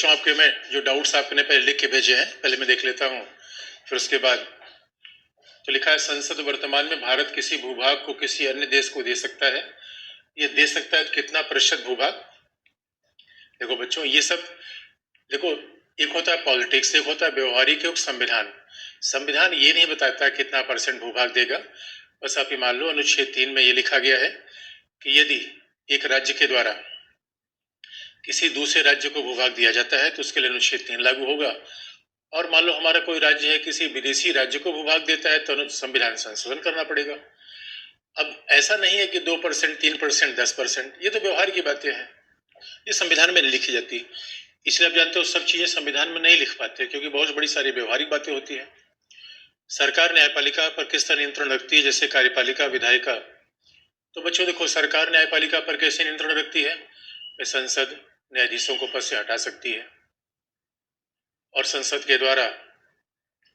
बच्चों, आपके मैं जो डाउट्स आपने पहले लिख के भेजे हैं, पहले मैं देख लेता हूँ, फिर उसके बाद तो लिखा है, संसद वर्तमान में भारत किसी भूभाग को किसी अन्य देश को दे सकता है। ये दे सकता है कितना प्रतिशत भूभाग? देखो बच्चों, ये सब देखो, एक होता है पॉलिटिक्स, एक होता है व्यवहारिक, एक संविधान। संविधान ये नहीं बताता कितना परसेंट भूभाग देगा। बस आप ये मान लो, अनुच्छेद 3 में ये लिखा गया है कि यदि एक राज्य के द्वारा किसी दूसरे राज्य को भूभाग दिया जाता है तो उसके लिए अनुच्छेद 3 लागू होगा। और मान लो हमारा कोई राज्य है किसी विदेशी राज्य को भूभाग देता है तो संविधान संशोधन करना पड़ेगा। अब ऐसा नहीं है कि 2%, 3%, 10%, ये तो व्यवहार की बातें हैं, ये संविधान में नहीं लिखी जाती। इसलिए आप जानते हो सब चीजें संविधान में नहीं लिख पाते, क्योंकि बहुत बड़ी सारी व्यवहारिक बातें होती हैं। सरकार न्यायपालिका पर किस तरह नियंत्रण रखती है, जैसे कार्यपालिका, विधायिका। तो बच्चों देखो, सरकार न्यायपालिका पर कैसे नियंत्रण रखती है? संसद न्यायाधीशों को पद से हटा सकती है, और संसद के द्वारा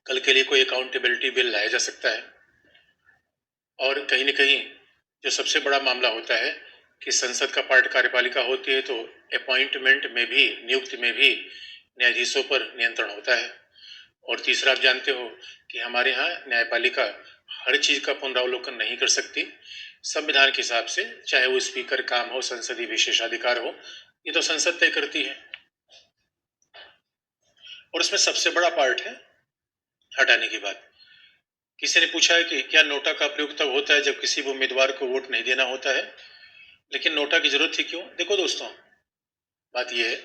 कल के लिए कोई अकाउंटेबिलिटी बिल लाया जा सकता है। और कहीं न कहीं जो सबसे बड़ा मामला होता है कि संसद का पार्ट कार्यपालिका होती है, तो अपॉइंटमेंट में भी, नियुक्ति में भी न्यायाधीशों पर नियंत्रण होता है। और तीसरा, आप जानते हो कि हमारे यहाँ न्यायपालिका हर चीज का पुनरावलोकन नहीं कर सकती। संविधान के हिसाब से, चाहे वो स्पीकर काम हो, संसदीय विशेषाधिकार हो, ये तो संसद तय करती है। और उसमें सबसे बड़ा पार्ट है हटाने की बात। किसी ने पूछा है कि क्या नोटा का प्रयोग तब होता है जब किसी भी उम्मीदवार को वोट नहीं देना होता है, लेकिन नोटा की जरूरत थी क्यों? देखो दोस्तों, बात यह है,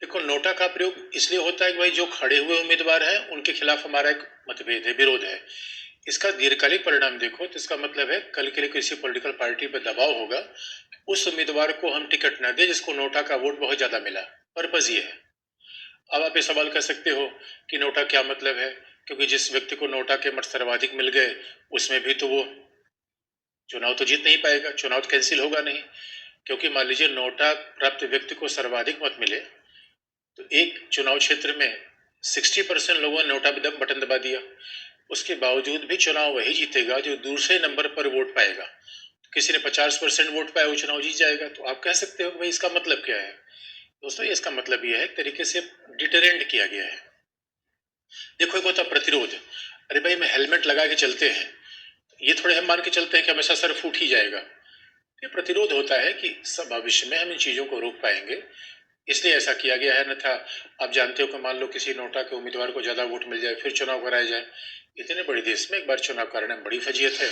देखो नोटा का प्रयोग इसलिए होता है कि भाई जो खड़े हुए उम्मीदवार हैं उनके खिलाफ हमारा एक मतभेद है, विरोध है। इसका दीर्घकालिक परिणाम देखो तो इसका मतलब है कल के लिए किसी पॉलिटिकल पार्टी पर दबाव होगा, उस उम्मीदवार को हम टिकट न दे जिसको नोटा का वोट बहुत ज्यादा मिला। पर्पज ये है। अब आप ये सवाल कर सकते हो कि नोटा क्या मतलब है, क्योंकि जिस व्यक्ति को नोटा के मत सर्वाधिक मिल गए उसमें भी तो वो चुनाव तो जीत नहीं पाएगा, चुनाव तो कैंसिल होगा नहीं। क्योंकि मान लीजिए नोटा प्राप्त व्यक्ति को सर्वाधिक मत मिले, तो एक चुनाव क्षेत्र में 60% लोगों ने नोटा बटन दबा दिया, उसके बावजूद भी चुनाव वही जीतेगा जो दूसरे नंबर पर वोट पाएगा। तो किसी ने 50% वोट पाया, वो चुनाव जीत जाएगा। तो आप कह सकते हो कि भाई इसका मतलब क्या है? दोस्तों, इसका मतलब यह है, एक तरीके से डिटरेंट किया गया है। देखो, एक होता प्रतिरोध। अरे भाई, मैं हेलमेट लगा के चलते हैं, ये थोड़े हम मान के चलते हैं कि हमेशा सर फूट ही जाएगा। ये प्रतिरोध होता है कि सब भविष्य में हम इन चीजों को रोक पाएंगे, इसलिए ऐसा किया गया है। अन्यथा आप जानते हो कि मान लो किसी नोटा के उम्मीदवार को ज्यादा वोट मिल जाए, फिर चुनाव कराया जाए। इतने बड़े देश में एक बार चुनाव कराने में बड़ी फजीयत है,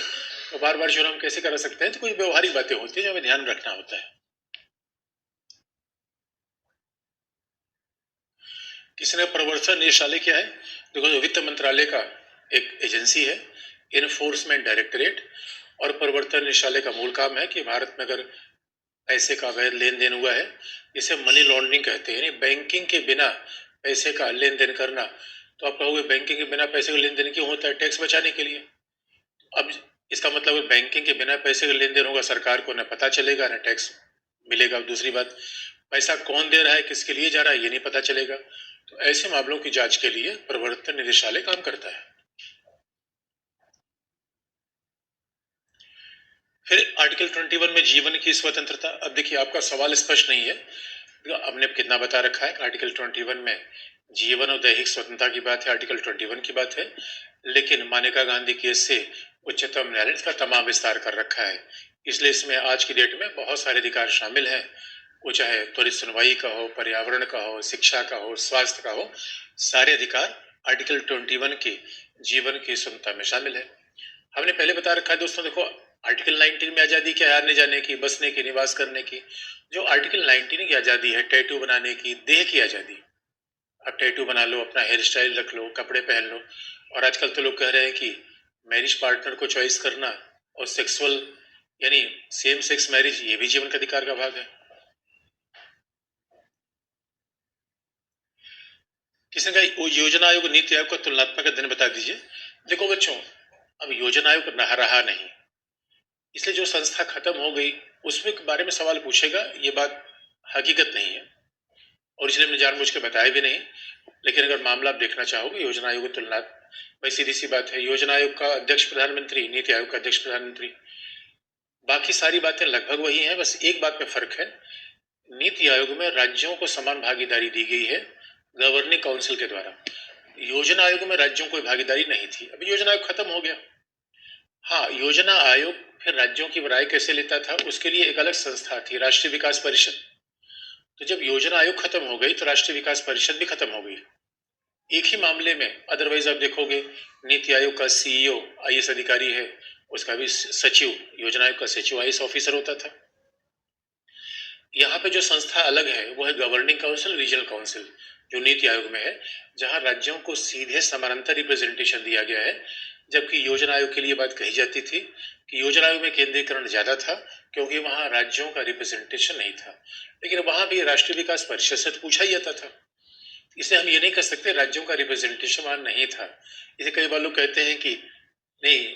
तो बार बार चुनाव कैसे करा सकते हैं? तो कुछ व्यवहारिक बातें होती है जो हमें ध्यान रखना होता है। किसी ने प्रवर्तन निदेशालय क्या है? देखो, जो वित्त मंत्रालय का एक एजेंसी है, इन्फोर्समेंट डायरेक्टरेट। और प्रवर्तन निदेशालय का मूल काम है कि भारत में अगर पैसे का अवैध लेन देन हुआ है, इसे मनी लॉन्ड्रिंग कहते हैं, यानी बैंकिंग के बिना पैसे का लेन देन करना। तो आप कहोगे बैंकिंग के बिना पैसे का लेन देन क्यों होता है? टैक्स बचाने के लिए। अब इसका मतलब बैंकिंग के बिना पैसे का लेन देन होगा, सरकार को न पता चलेगा न टैक्स मिलेगा। दूसरी बात, पैसा कौन दे रहा है, किसके लिए जा रहा है, ये नहीं पता चलेगा। तो ऐसे मामलों की जांच के लिए प्रवर्तन निदेशालय काम करता है। फिर आर्टिकल 21 में जीवन की स्वतंत्रता। अब देखिए, आपका सवाल स्पष्ट नहीं है। हमने कितना बता रखा है, आर्टिकल 21 में जीवन और दैहिक स्वतंत्रता की बात है, आर्टिकल 21 की बात है। लेकिन मानेका गांधी केस से उच्चतम न्यायालय ने इसका तमाम विस्तार कर रखा है। इसलिए इसमें आज की डेट में बहुत सारे अधिकार शामिल हैं, वो चाहे त्वरित सुनवाई का हो, पर्यावरण का हो, शिक्षा का हो, स्वास्थ्य का हो, सारे अधिकार आर्टिकल 21 के जीवन की स्वतंत्रता में शामिल है। हमने पहले बता रखा है दोस्तों, देखो आर्टिकल 19 में आजादी क्या है? आने जाने की, बसने की, निवास करने की। जो आर्टिकल 19 की आजादी है, टैटू बनाने की, देह की आजादी। अब टैटू बना लो, अपना हेयर स्टाइल रख लो, कपड़े पहन लो। और आजकल तो लोग कह रहे हैं कि मैरिज पार्टनर को चॉइस करना और सेक्सुअल यानी सेम सेक्स मैरिज, ये भी जीवन का अधिकार का भाग है। किसी ने कहा योजना आयोग नीति आयोग का तुलनात्मक अध्ययन बता दीजिए। देखो बच्चों, अब योजना आयोग रहा नहीं, इसलिए जो संस्था खत्म हो गई उसमें के बारे में सवाल पूछेगा, ये बात हकीकत नहीं है, और इसलिए हमने जानबूझ के बताया भी नहीं। लेकिन अगर मामला आप देखना चाहोगे योजना आयोग की तुलना, भाई सीधी सी बात है, योजना आयोग का अध्यक्ष प्रधानमंत्री, नीति आयोग का अध्यक्ष प्रधानमंत्री। बाकी सारी बातें लगभग वही हैं, बस एक बात में फर्क है। नीति आयोग में राज्यों को समान भागीदारी दी गई है गवर्निंग काउंसिल के द्वारा। योजना आयोग में राज्यों को भागीदारी नहीं थी। अभी योजना आयोग खत्म हो गया। हाँ, योजना आयोग फिर राज्यों की राय कैसे लेता था, उसके लिए एक अलग संस्था थी, राष्ट्रीय विकास परिषद। तो जब योजना आयोग खत्म हो गई तो राष्ट्रीय विकास परिषद भी खत्म हो गई एक ही मामले में। अदरवाइज आप देखोगे नीति आयोग का सीईओ आईएएस अधिकारी है, उसका भी सचिव, योजना आयोग का सचिव आईएएस ऑफिसर होता था। यहाँ पे जो संस्था अलग है वो है गवर्निंग काउंसिल, रीजनल काउंसिल, जो नीति आयोग में है, जहाँ राज्यों को सीधे समानांतर रिप्रेजेंटेशन दिया गया है। जबकि योजना आयोग के लिए बात कही जाती थी कि योजना आयोग में केंद्रीकरण ज्यादा था क्योंकि वहां राज्यों का रिप्रेजेंटेशन नहीं था। लेकिन वहां भी राष्ट्रीय विकास परिषद से पूछा ही जाता था। इसे हम ये नहीं कह सकते राज्यों का रिप्रेजेंटेशन वहां नहीं था। इसे कई बार लोग कहते हैं कि नहीं,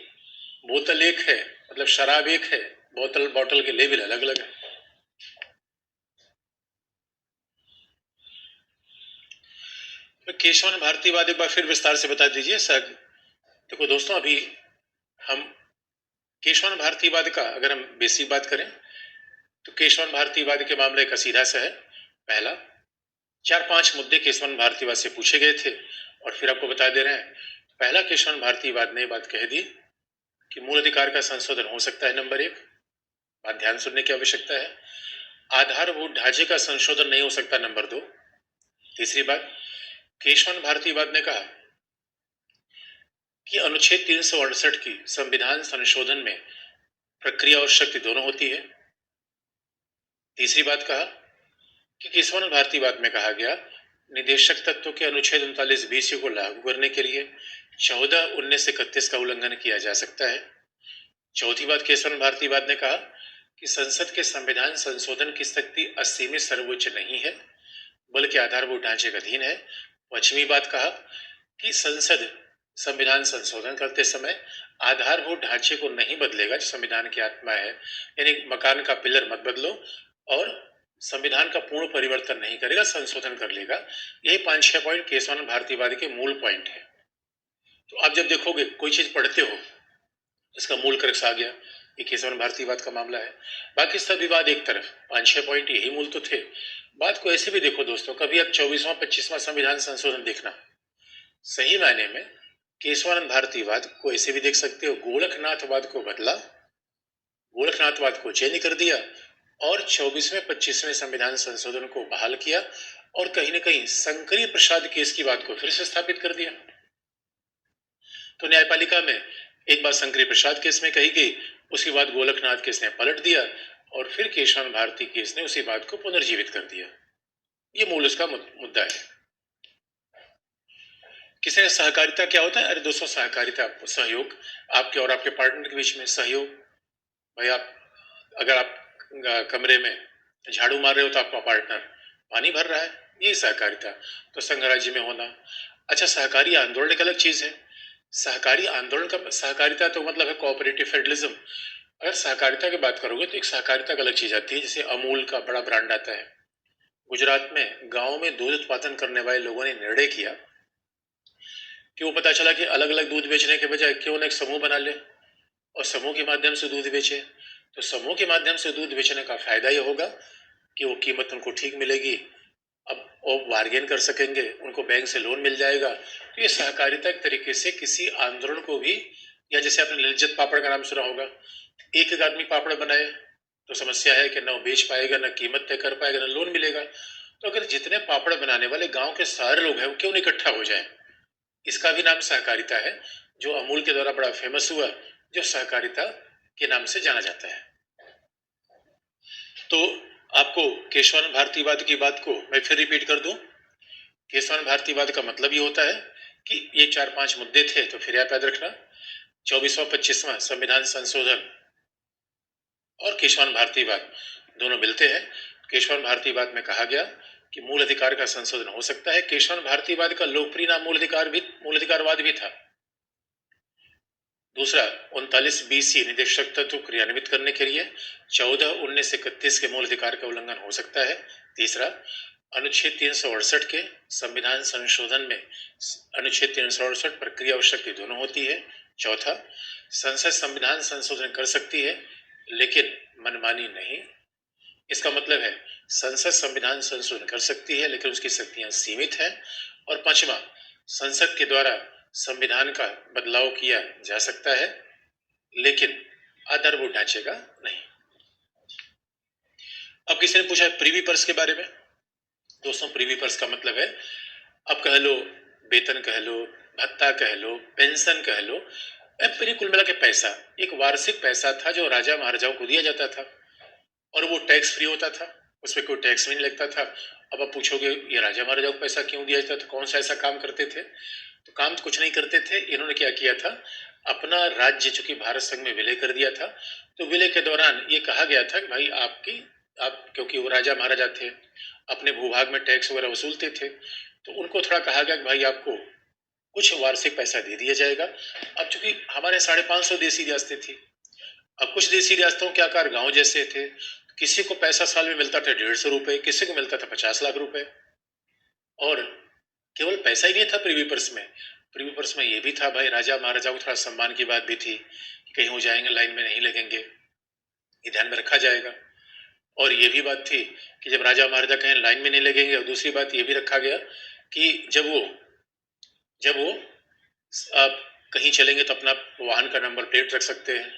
बोतल एक है, मतलब शराब एक है, बोतल के लेवल अलग अलग है। केशवन भारतीवाद एक बार फिर विस्तार से बता दीजिए सर। देखो दोस्तों, अभी हम केशवन भारतीवाद का अगर हम बेसिक बात करें तो केशवन भारतीवाद के मामले का सीधा सा है। पहला, 4-5 मुद्दे केशवन भारतीवाद से पूछे गए थे और फिर आपको बता दे रहे हैं। पहला, केशवन भारतीवाद ने बात कह दी कि मूल अधिकार का संशोधन हो सकता है। नंबर 1, बात ध्यान सुनने की आवश्यकता है। आधारभूत ढांचे का संशोधन नहीं हो सकता। नंबर 2, तीसरी बात, केशवन भारतीवाद ने कहा कि अनुच्छेद 368 की संविधान संशोधन में प्रक्रिया और शक्ति दोनों होती है। तीसरी बात कहा कि केशवन भारतीवाद में कहा गया निदेशक तत्व के अनुच्छेद 39(20) को लागू करने के लिए 14(19)(31) का उल्लंघन किया जा सकता है। चौथी बात, केशवन भारतीवाद ने कहा कि संसद के संविधान संशोधन की शक्ति असीमित सर्वोच्च नहीं है बल्कि आधारभूत ढांचे का अधीन है। पांचवी बात कहा कि संसद संविधान संशोधन करते समय आधारभूत ढांचे को नहीं बदलेगा जो संविधान की आत्मा है, यानी मकान का पिलर मत बदलो और संविधान का पूर्ण परिवर्तन नहीं करेगा, संशोधन कर लेगा। यही 5-6 पॉइंट केशवन भारतीवाद के मूल पॉइंट है। तो आप जब देखोगे कोई चीज पढ़ते हो, इसका मूल क्रक्स आ गया, ये केशवन भारतीवाद का मामला है। बाकी सब विवाद एक तरफ, 5-6 पॉइंट यही मूल तो थे। बात को ऐसे भी देखो दोस्तों, कभी आप 24वां 25वां संविधान संशोधन देखना, सही मायने में केशवानंद भारतीवाद को ऐसे भी देख सकते हो, गोरखनाथवाद को बदला, गोरखनाथवाद को चेंज कर दिया और 24वें 25वें संविधान संशोधन को बहाल किया और कहीं ना कहीं शंकरी प्रसाद केस की बात को फिर से स्थापित कर दिया। तो न्यायपालिका में एक बात शंकरी प्रसाद केस में कही गई, उसके बाद गोरखनाथ केस ने पलट दिया और फिर केशवन भारती केस ने उसी बात को पुनर्जीवित कर दिया। ये मूल उसका मुद्दा है। किसी ने सहकारिता क्या होता है? अरे दोस्तों, सहकारिता सहयोग, आपके और आपके पार्टनर के बीच में सहयोग। भाई अगर आप कमरे में झाड़ू मार रहे हो तो आपका पार्टनर पानी भर रहा है, यही सहकारिता। तो संघ राज्य में होना। अच्छा, सहकारी आंदोलन एक अलग चीज है। सहकारी आंदोलन का सहकारिता तो मतलब है कोऑपरेटिव फेडरलिज्म। अगर सहकारिता की बात करोगे तो एक सहकारिता का अलग चीज आती है। जैसे अमूल का बड़ा ब्रांड आता है, गुजरात में गांव में दूध उत्पादन करने वाले लोगों ने निर्णय किया कि वो पता चला कि अलग अलग दूध बेचने के बजाय क्यों न एक समूह बना ले और समूह के माध्यम से दूध बेचे। तो समूह के माध्यम से दूध बेचने का फायदा ये होगा कि वो कीमत उनको ठीक मिलेगी, अब वो बार्गेन कर सकेंगे, उनको बैंक से लोन मिल जाएगा। तो ये सहकारिता एक तरीके से किसी आंदोलन को भी, या जैसे आपने लिज्जत पापड़ का नाम सुना होगा, एक आदमी पापड़ बनाए तो समस्या है कि न वो बेच पाएगा, न कीमत तय कर पाएगा, न लोन मिलेगा। तो अगर जितने पापड़ बनाने वाले गांव के सारे लोग हैं वो क्यों इकट्ठा हो जाए, इसका भी नाम सहकारिता है, जो अमूल के द्वारा बड़ा फेमस हुआ, जो सहकारिता के नाम से जाना जाता है। तो आपको केशवानंद भारतीवाद की बात को मैं फिर रिपीट कर दूं। केशवानंद भारतीवाद का मतलब ये होता है कि ये 4-5 मुद्दे थे, तो फिर आप याद रखना, 24वां 25वां संविधान संशोधन और केशवानंद भारतीवाद दोनों मिलते हैं। केशवानंद भारतीवाद में कहा गया कि मूल अधिकार का संशोधन हो सकता है। केशवानंद भारतीवाद का लोकप्रिय नाम मूल अधिकारवाद भी था। दूसरा, 39(20) निदेशक तत्व क्रियान्वित करने के लिए 14(19)(31) के मूल अधिकार का उल्लंघन हो सकता है। तीसरा, अनुच्छेद 368 के संविधान संशोधन में अनुच्छेद 368 प्रक्रिया और शक्ति दोनों होती है। चौथा, संसद संविधान संशोधन कर सकती है लेकिन मनमानी नहीं। इसका मतलब है संसद संविधान संशोधन कर सकती है लेकिन उसकी शक्तियां सीमित हैं। और पांचवा, संसद के द्वारा संविधान का बदलाव किया जा सकता है लेकिन आधारभूत ढांचे का नहीं। अब किसी ने पूछा प्रीवी पर्स के बारे में। दोस्तों, प्रीवी पर्स का मतलब है, अब कह लो वेतन कह लो, भत्ता कह लो, पेंशन कह लो, पूरी कुल मिला के पैसा, एक वार्षिक पैसा था जो राजा महाराजाओं को दिया जाता था और वो टैक्स फ्री होता था, उसमें कोई टैक्स भी नहीं लगता था। अब आप पूछोगे ये राजा महाराजाओं को पैसा क्यों दिया जाता था, कौन सा ऐसा काम करते थे? तो काम तो कुछ नहीं करते थे। इन्होंने क्या किया था, अपना राज्य चूंकि भारत संघ में विलय कर दिया था, तो विलय के दौरान ये कहा गया था कि भाई आप क्योंकि वो राजा महाराजा थे, अपने भूभाग में टैक्स वगैरह वसूलते थे, तो उनको थोड़ा कहा गया कि भाई आपको कुछ वार्षिक पैसा दे दिया जाएगा। अब चूंकि हमारे 550 देशी रियासतें थी, अब कुछ देशी रियासतों के आकार गांव जैसे थे, किसी को पैसा साल में मिलता था 150 रुपए, किसी को मिलता था 50 लाख रुपए। और केवल पैसा ही नहीं था प्रीवी पर्स में, प्रीवी पर्स में ये भी था भाई राजा महाराजा को थोड़ा सम्मान की बात भी थी, कहीं हो जाएंगे लाइन में नहीं लगेंगे, ये ध्यान में रखा जाएगा। और ये भी बात थी कि जब राजा महाराजा कहीं लाइन में नहीं लगेंगे, और दूसरी बात ये भी रखा गया कि जब वो आप कहीं चलेंगे तो अपना वाहन का नंबर प्लेट रख सकते हैं,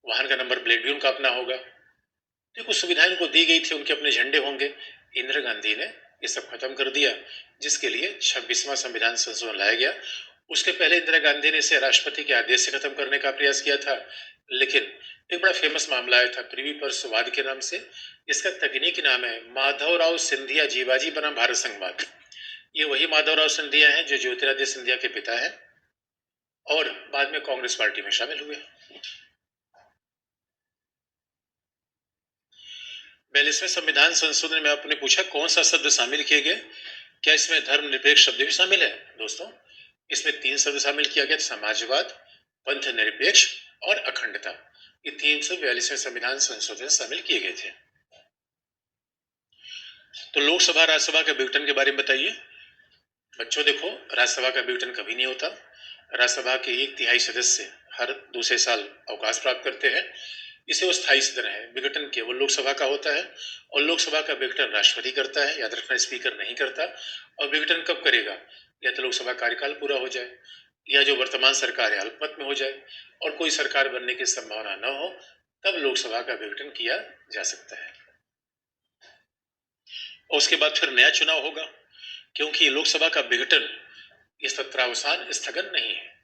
वाहन का नंबर प्लेट भी उनका अपना होगा। तो कुछ सुविधाएं उनको दी गई थी, उनके अपने झंडे होंगे। इंदिरा गांधी ने ये सब खत्म कर दिया, जिसके लिए 26वां संविधान संशोधन लाया गया। उसके पहले इंदिरा गांधी ने इसे राष्ट्रपति के आदेश से खत्म करने का प्रयास किया था, लेकिन एक बड़ा फेमस मामला आया था प्रीवी पर्स वाद के नाम से। इसका तकनीकी नाम है माधवराव सिंधिया जीवाजी बनाम भारत संघवाद। ये वही माधवराव सिंधिया हैं जो ज्योतिरादित्य सिंधिया के पिता हैं और बाद में कांग्रेस पार्टी में शामिल हुए। 42वें संविधान संशोधन में आपने पूछा कौन सा शब्द शामिल किए गए, क्या इसमें धर्मनिरपेक्ष शब्द भी शामिल है? दोस्तों, इसमें 3 शब्द शामिल किया गया, समाजवाद, पंथ निरपेक्ष और अखंडता। ये 342वें संविधान संशोधन शामिल किए गए थे। तो लोकसभा राज्यसभा के विघटन के बारे में बताइए। बच्चों देखो, राज्यसभा का विघटन कभी नहीं होता। राज्यसभा के 1/3 सदस्य हर दूसरे साल अवकाश प्राप्त करते हैं, इसे वो स्थायी सदन है। विघटन केवल लोकसभा का होता है और लोकसभा का विघटन राष्ट्रपति करता है, याद रखना स्पीकर नहीं करता। और विघटन कब करेगा, या तो लोकसभा कार्यकाल पूरा हो जाए, या जो वर्तमान सरकार है अल्पमत में हो जाए और कोई सरकार बनने की संभावना न हो, तब लोकसभा का विघटन किया जा सकता है। और उसके बाद फिर नया चुनाव होगा, क्योंकि लोकसभा का विघटन ये सत्रावसान स्थगन नहीं है।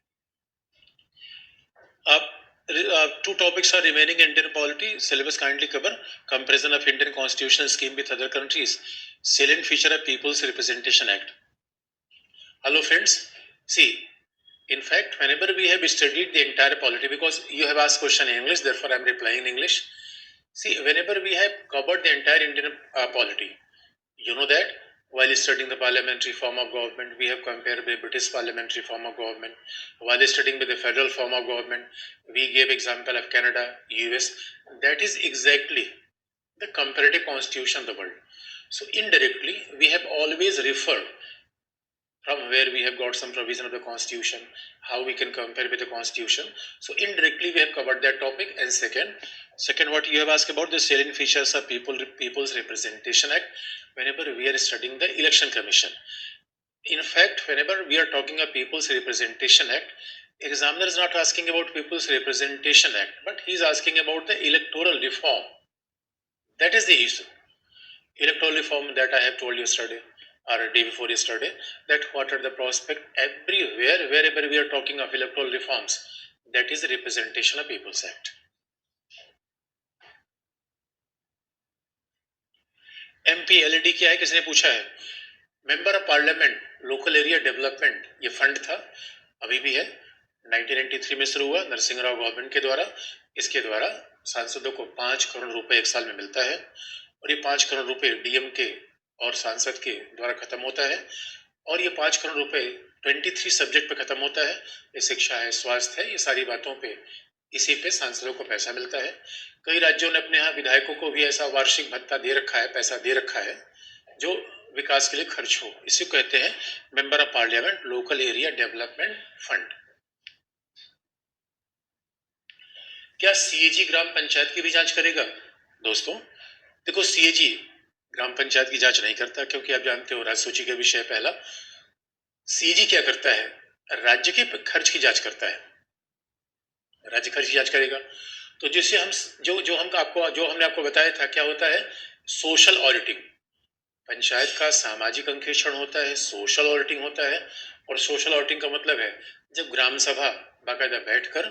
अब two topics are remaining in Indian polity. Syllabus kindly cover comparison of Indian constitutional scheme with other countries. Salient feature of People's Representation Act. Hello friends. See, in fact, whenever we have studied the entire polity, because you have asked question in English, therefore I am replying in English. See, whenever we have covered the entire Indian polity, you know that while studying the parliamentary form of government, we have compared with British parliamentary form of government. While studying with the federal form of government, we gave example of Canada, US. That is exactly the comparative constitution of the world. So indirectly, we have always referred from where we have got some provision of the constitution, how we can compare with the constitution. So indirectly we have covered that topic. And second what you have asked about the salient features of People's Representation Act, whenever we are studying the Election Commission. In fact, whenever we are talking of People's Representation Act, examiner is not asking about People's Representation Act, but he is asking about the electoral reform. That is the issue. Electoral reform that I have told you yesterday or day before yesterday, that what are the prospect everywhere, wherever we are talking of electoral reforms, that is Representation of People's Act. MPLAD क्या है, किसने पूछा है? Member of parliament local area development, ये fund था, अभी भी है, 1993 में शुरू हुआ नरसिंह राव गवर्नमेंट के द्वारा। इसके द्वारा सांसदों को 5 करोड़ रुपए एक साल में मिलता है और ये 5 करोड़ रुपए डीएम के और सांसद के द्वारा खत्म होता है। और ये 5 करोड़ रुपए 23 सब्जेक्ट पे खत्म होता है, ये शिक्षा है, स्वास्थ्य है, ये सारी बातों पे, इसी पे सांसदों को पैसा मिलता है। कई राज्यों ने अपने यहाँ विधायकों को भी ऐसा वार्षिक भत्ता दे रखा है, पैसा दे रखा है जो विकास के लिए खर्च हो। इसे कहते हैं member of parliament local area development fund. क्या सीएजी ग्राम पंचायत की भी जांच करेगा? दोस्तों, देखो, सीएजी ग्राम पंचायत की जांच नहीं करता, क्योंकि आप जानते हो राजसूची का विषय पहला। सीएजी क्या करता है? राज्य के खर्च की जांच करता है। राज्य खर्च की जांच करेगा तो जिससे हम जो हमने आपको बताया था, क्या होता है? Social auditing. पंचायत का सामाजिक अंकेक्षण होता है, सोशल ऑडिटिंग होता है। और सोशल ऑडिटिंग का मतलब है जब ग्राम सभा बाकायदा बैठकर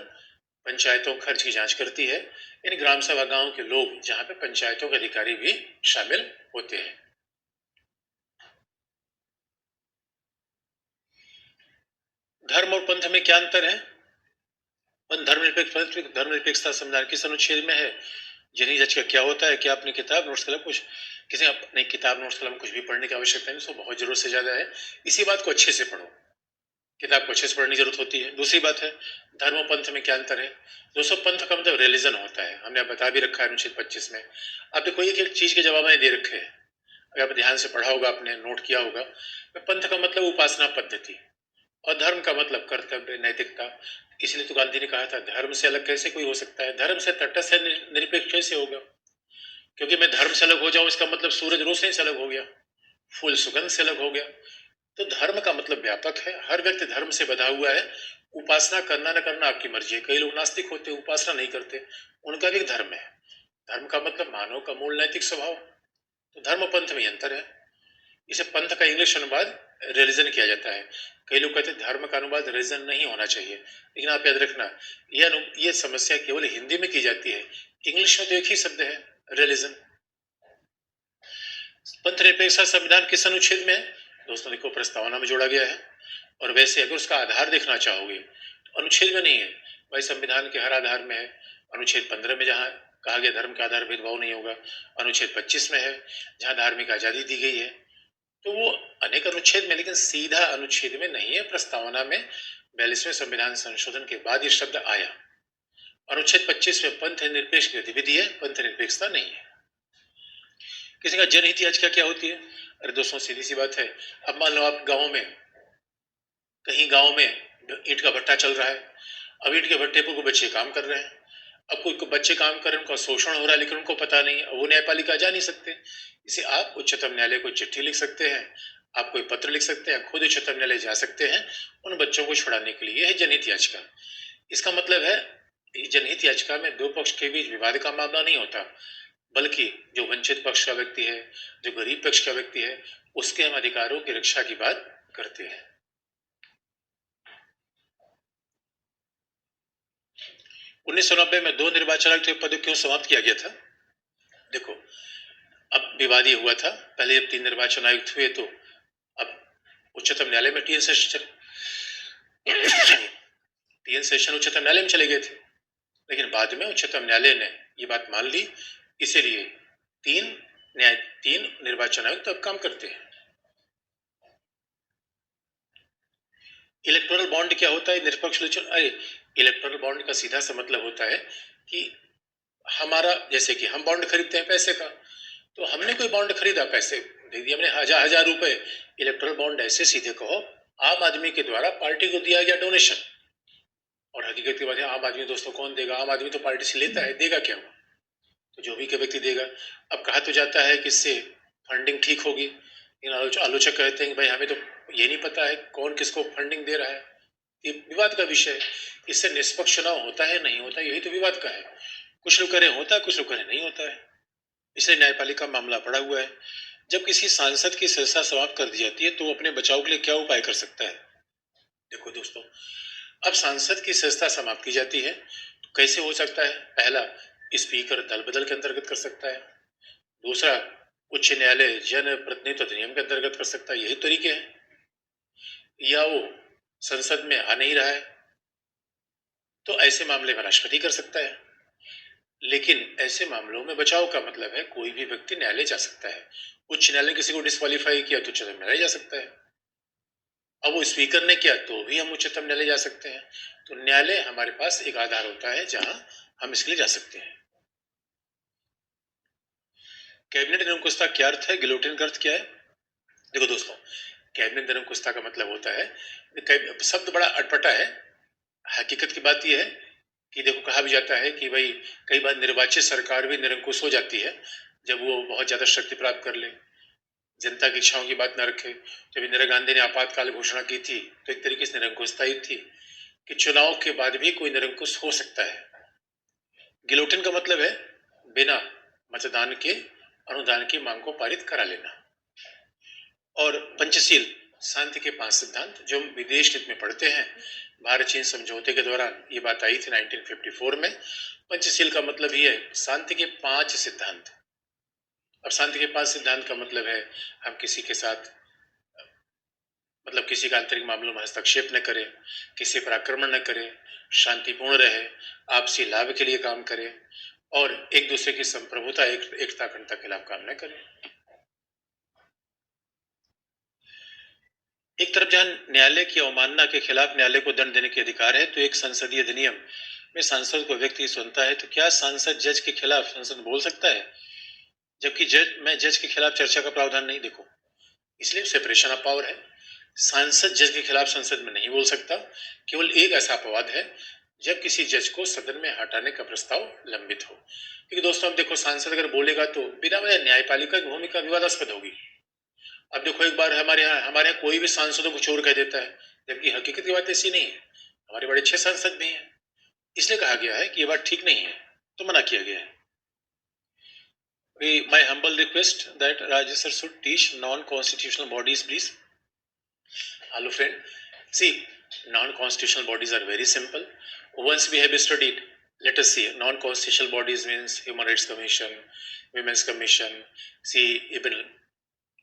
पंचायतों खर्च की जांच करती है। इन ग्राम सभा गांव के लोग, जहां पे पंचायतों के अधिकारी भी शामिल होते हैं। धर्म और पंथ में क्या अंतर है? धर्मनिरपेक्षता संविधान किस अनुच्छेद में है? जनहित याचिका क्या होता है? क्या आपने किताब नोट्स कलम कुछ किसी अपने किताब नोट्स कलम कुछ भी पढ़ने की आवश्यकता नहीं, उसको बहुत जरूरत से ज्यादा है। इसी बात को अच्छे से पढ़ो, किताब को अच्छे से पढ़ने की जरूरत होती है। दूसरी बात है, धर्म और पंथ में क्या अंतर है? दोस्तों, पंथ का मतलब रिलीजन होता है, हमने बता भी रखा है अनुच्छेद 25 में। आप देखो, एक एक चीज के जवाब मैंने दे रखे हैं, अगर आप ध्यान से पढ़ा होगा, आपने नोट किया होगा। पंथ का मतलब उपासना पद्धति, और धर्म का मतलब कर्तव्य, नैतिकता। इसलिए तो गांधी ने कहा था, धर्म से अलग कैसे कोई हो सकता है? धर्म से तटस्थ है, निरपेक्ष कैसे होगा? क्योंकि मैं धर्म से अलग हो जाऊं, इसका मतलब सूरज रोशनी से अलग हो गया, फूल सुगंध से अलग हो गया। तो धर्म का मतलब व्यापक है, हर व्यक्ति धर्म से बधा हुआ है। उपासना करना न करना आपकी मर्जी है। कई लोग नास्तिक होते हैं, उपासना नहीं करते, उनका भी एक धर्म है। धर्म का मतलब मानव का मूल नैतिक स्वभाव। तो धर्म पंथ में अंतर है। इसे पंथ का इंग्लिश अनुवाद रिलीजन किया जाता है। कई लोग कहते हैं धर्म का अनुवाद रिलीजन नहीं होना चाहिए, लेकिन आप याद रखना, यह समस्या केवल हिंदी में की जाती है। इंग्लिश में तो एक ही शब्द है, रिलीजन। पंथ निरपेक्षता संविधान किस अनुच्छेद में है? दोस्तों देखो, प्रस्तावना में जोड़ा गया है। और वैसे अगर उसका आधार देखना चाहोगे तो अनुच्छेद में नहीं है भाई, संविधान के हर आधार में है। अनुच्छेद 15 में जहाँ कहा गया धर्म के आधार भेदभाव नहीं होगा, अनुच्छेद 25 में है जहाँ धार्मिक आजादी दी गई है। तो वो अनेक अनुच्छेद में, लेकिन सीधा अनुच्छेद में नहीं है। प्रस्तावना में 42वें संविधान संशोधन के बाद ये शब्द आया। अनुच्छेद 25 में पंथ निरपेक्ष गतिविधि है, पंथ निरपेक्षता नहीं है। किसी का जनहित याचिका क्या होती है? अरे दोस्तों, सीधी सी बात है। अब मान लो आप कहीं गांव में ईंट का भट्टा चल रहा है। अब ईंट के भट्टे पर कोई बच्चे काम कर रहे हैं। अब कोई बच्चे काम कर रहे हैं, उनका शोषण हो रहा है, लेकिन उनको पता नहीं है, वो न्यायपालिका जा नहीं सकते। इसे आप उच्चतम न्यायालय को चिट्ठी लिख सकते हैं, आप कोई पत्र लिख सकते हैं, खुद उच्चतम न्यायालय जा सकते हैं उन बच्चों को छुड़ाने के लिए। यह है जनहित याचिका। इसका मतलब है, जनहित याचिका में दो पक्ष के बीच विवाद का मामला नहीं होता, बल्कि जो वंचित पक्ष का व्यक्ति है, जो गरीब पक्ष का व्यक्ति है, उसके हम अधिकारों की रक्षा की बात करते हैं। 1990 में 2 निर्वाचन आयुक्त के पद क्यों समाप्त किया गया था? देखो, अब विवाद ये हुआ था, पहले जब 3 निर्वाचन आयुक्त हुए तो अब उच्चतम न्यायालय में टीएन सेशन उच्चतम न्यायालय में चले गए थे, लेकिन बाद में उच्चतम न्यायालय ने ये बात मान ली, इसीलिए 3 निर्वाचन आयुक्त अब काम करते हैं। इलेक्टोरल बॉन्ड क्या होता है? निष्पक्ष इलेक्टोरल बॉन्ड का सीधा सा मतलब होता है कि हमारा, जैसे कि हम बॉन्ड खरीदते हैं पैसे का, तो हमने कोई बॉन्ड खरीदा, पैसे दे दिए हमने, 1000 रुपए। इलेक्टोरल बॉन्ड ऐसे सीधे कहो आम आदमी के द्वारा पार्टी को दिया गया डोनेशन। और हकीकत की बात है, आम आदमी दोस्तों कौन देगा? आम आदमी तो पार्टी से लेता है, देगा क्या? तो जो भी के व्यक्ति देगा। अब कहा तो जाता है कि इससे फंडिंग ठीक होगी, लेकिन आलोचक कहते हैं कि भाई हमें तो ये नहीं पता है कौन किसको फंडिंग दे रहा है। ये विवाद का विषय है। इससे निष्पक्ष चुनाव होता है नहीं होता, यही तो विवाद का है। कुछ लोग कह रहे होता है, कुछ लोग कह रहे नहीं होता है। इसलिए न्यायपालिका मामला पड़ा हुआ है। जब किसी सांसद की सदस्यता समाप्त कर दी जाती है तो अपने बचाव के लिए क्या उपाय कर सकता है? देखो दोस्तों, अब सांसद की सदस्यता समाप्त की जाती है तो कैसे हो सकता है? पहला, स्पीकर दल बदल के अंतर्गत कर सकता है। दूसरा, उच्च न्यायालय जन प्रतिनिधित्व अधिनियम के अंतर्गत कर सकता है, यही तरीके हैं। या वो संसद में आ नहीं रहा है तो ऐसे मामले में राष्ट्रपति कर सकता है। लेकिन ऐसे मामलों में बचाव का मतलब है कोई भी व्यक्ति न्यायालय जा सकता है। उच्च न्यायालय किसी को डिस्क्वालीफाई किया तो उच्चतम न्यायालय जा सकता है। अब वो स्पीकर ने किया तो भी हम उच्चतम न्यायालय जा सकते हैं। तो न्यायालय हमारे पास एक आधार होता है जहां हम इसके लिए जा सकते हैं। कैबिनेट निरंकुशता क्या अर्थ है? गिलोटिन का अर्थ क्या है? देखो दोस्तों, कैबिनेट निरंकुशता का मतलब होता है, शब्द बड़ा अटपटा है, हकीकत की बात यह है कि देखो, कहा भी जाता है कि भाई कई बार निर्वाचित सरकार भी निरंकुश हो जाती है, जब वो बहुत ज्यादा शक्ति प्राप्त कर ले, जनता की इच्छाओं की बात न रखे। जब इंदिरा गांधी ने आपातकाल घोषणा की थी तो एक तरीके से निरंकुशता ही थी कि चुनाव के बाद भी कोई निरंकुश हो सकता है। गिलोटिन का मतलब है बिना मतदान के अनुदान की मांग को पारित करा लेना। और पंचशील, शांति के 5 सिद्धांत जो हम विदेश नीति में पढ़ते हैं। भारत चीन समझौते के दौरान ये बात आई थी 1954 में। पंचशील का मतलब ये है शांति के 5 सिद्धांत। अब शांति के 5 सिद्धांत का मतलब है हम किसी के साथ मतलब किसी का आंतरिक मामलों में हस्तक्षेप न करें, किसी पर आक्रमण न करें, शांतिपूर्ण रहे, आपसी लाभ के लिए काम करें और एक दूसरे की संप्रभुता एकता अखंडता के खिलाफ काम न करें। एक तरफ जहां न्यायालय की अवमानना के खिलाफ न्यायालय को दंड देने के अधिकार है, तो एक संसदीय अधिनियम में सांसद को व्यक्ति सुनता है, तो क्या सांसद जज के खिलाफ संसद बोल सकता है? जबकि जज के खिलाफ चर्चा का प्रावधान नहीं। देखो, इसलिए सेपरेशन ऑफ पावर है। सांसद जज के खिलाफ संसद में नहीं बोल सकता। केवल एक ऐसा अपवाद है जब किसी जज को सदन में हटाने का प्रस्ताव लंबित हो। क्योंकि दोस्तों अब देखो, सांसद अगर बोलेगा तो बिना वजह न्यायपालिका की भूमिका विवादास्पद होगी। अब देखो, एक बार हमारे यहाँ कोई भी सांसदों को चोर कह देता है, जबकि हकीकत की बात ऐसी नहीं है। हमारे बड़े अच्छे सांसद भी हैं। इसलिए कहा गया है कि ये बात ठीक नहीं है, तो मना किया गया है। My humble request that Rajesh sir should teach non-constitutional bodies, please. Hello friend. See, non-constitutional bodies are very simple. Once we have studied, let us see. Non-constitutional bodies means Human Rights Commission, Women's Commission. See, even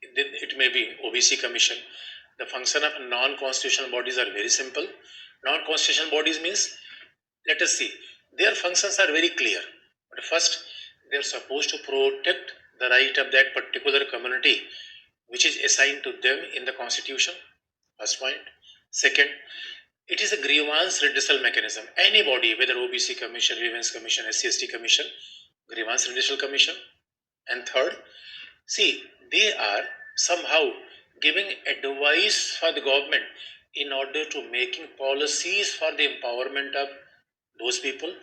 it may be OBC Commission. The function of non-constitutional bodies are very simple. Non-constitutional bodies means, let us see, their functions are very clear. But first, they are supposed to protect the right of that particular community which is assigned to them in the constitution. First point. Second, it is a grievance redressal mechanism. Any body, whether OBC Commission, Women's Commission, SC/ST Commission, grievance redressal commission. And third, see, they are somehow giving advice for the government in order to making policies for the empowerment of those people,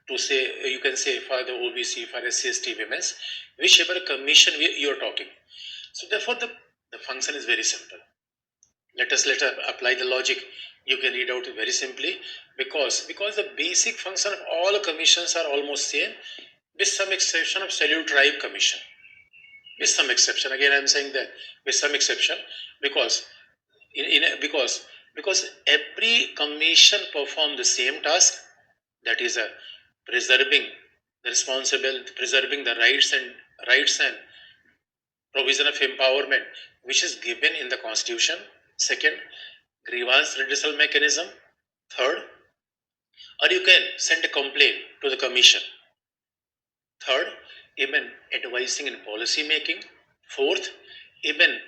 to say, you can say for the OBC, for SC/ST women's, whichever commission you are talking. So therefore the function is very simple. Let us apply the logic. You can read out very simply, because the basic function of all commissions are almost same, with some exception of Scheduled Tribe Commission. With some exception, again I am saying that with some exception, because because every commission perform the same task, that is preserving the rights and provision of empowerment which is given in the constitution. Second, grievance redressal mechanism. Third, or you can send a complaint to the commission. Third, even advising in policy making. Fourth, even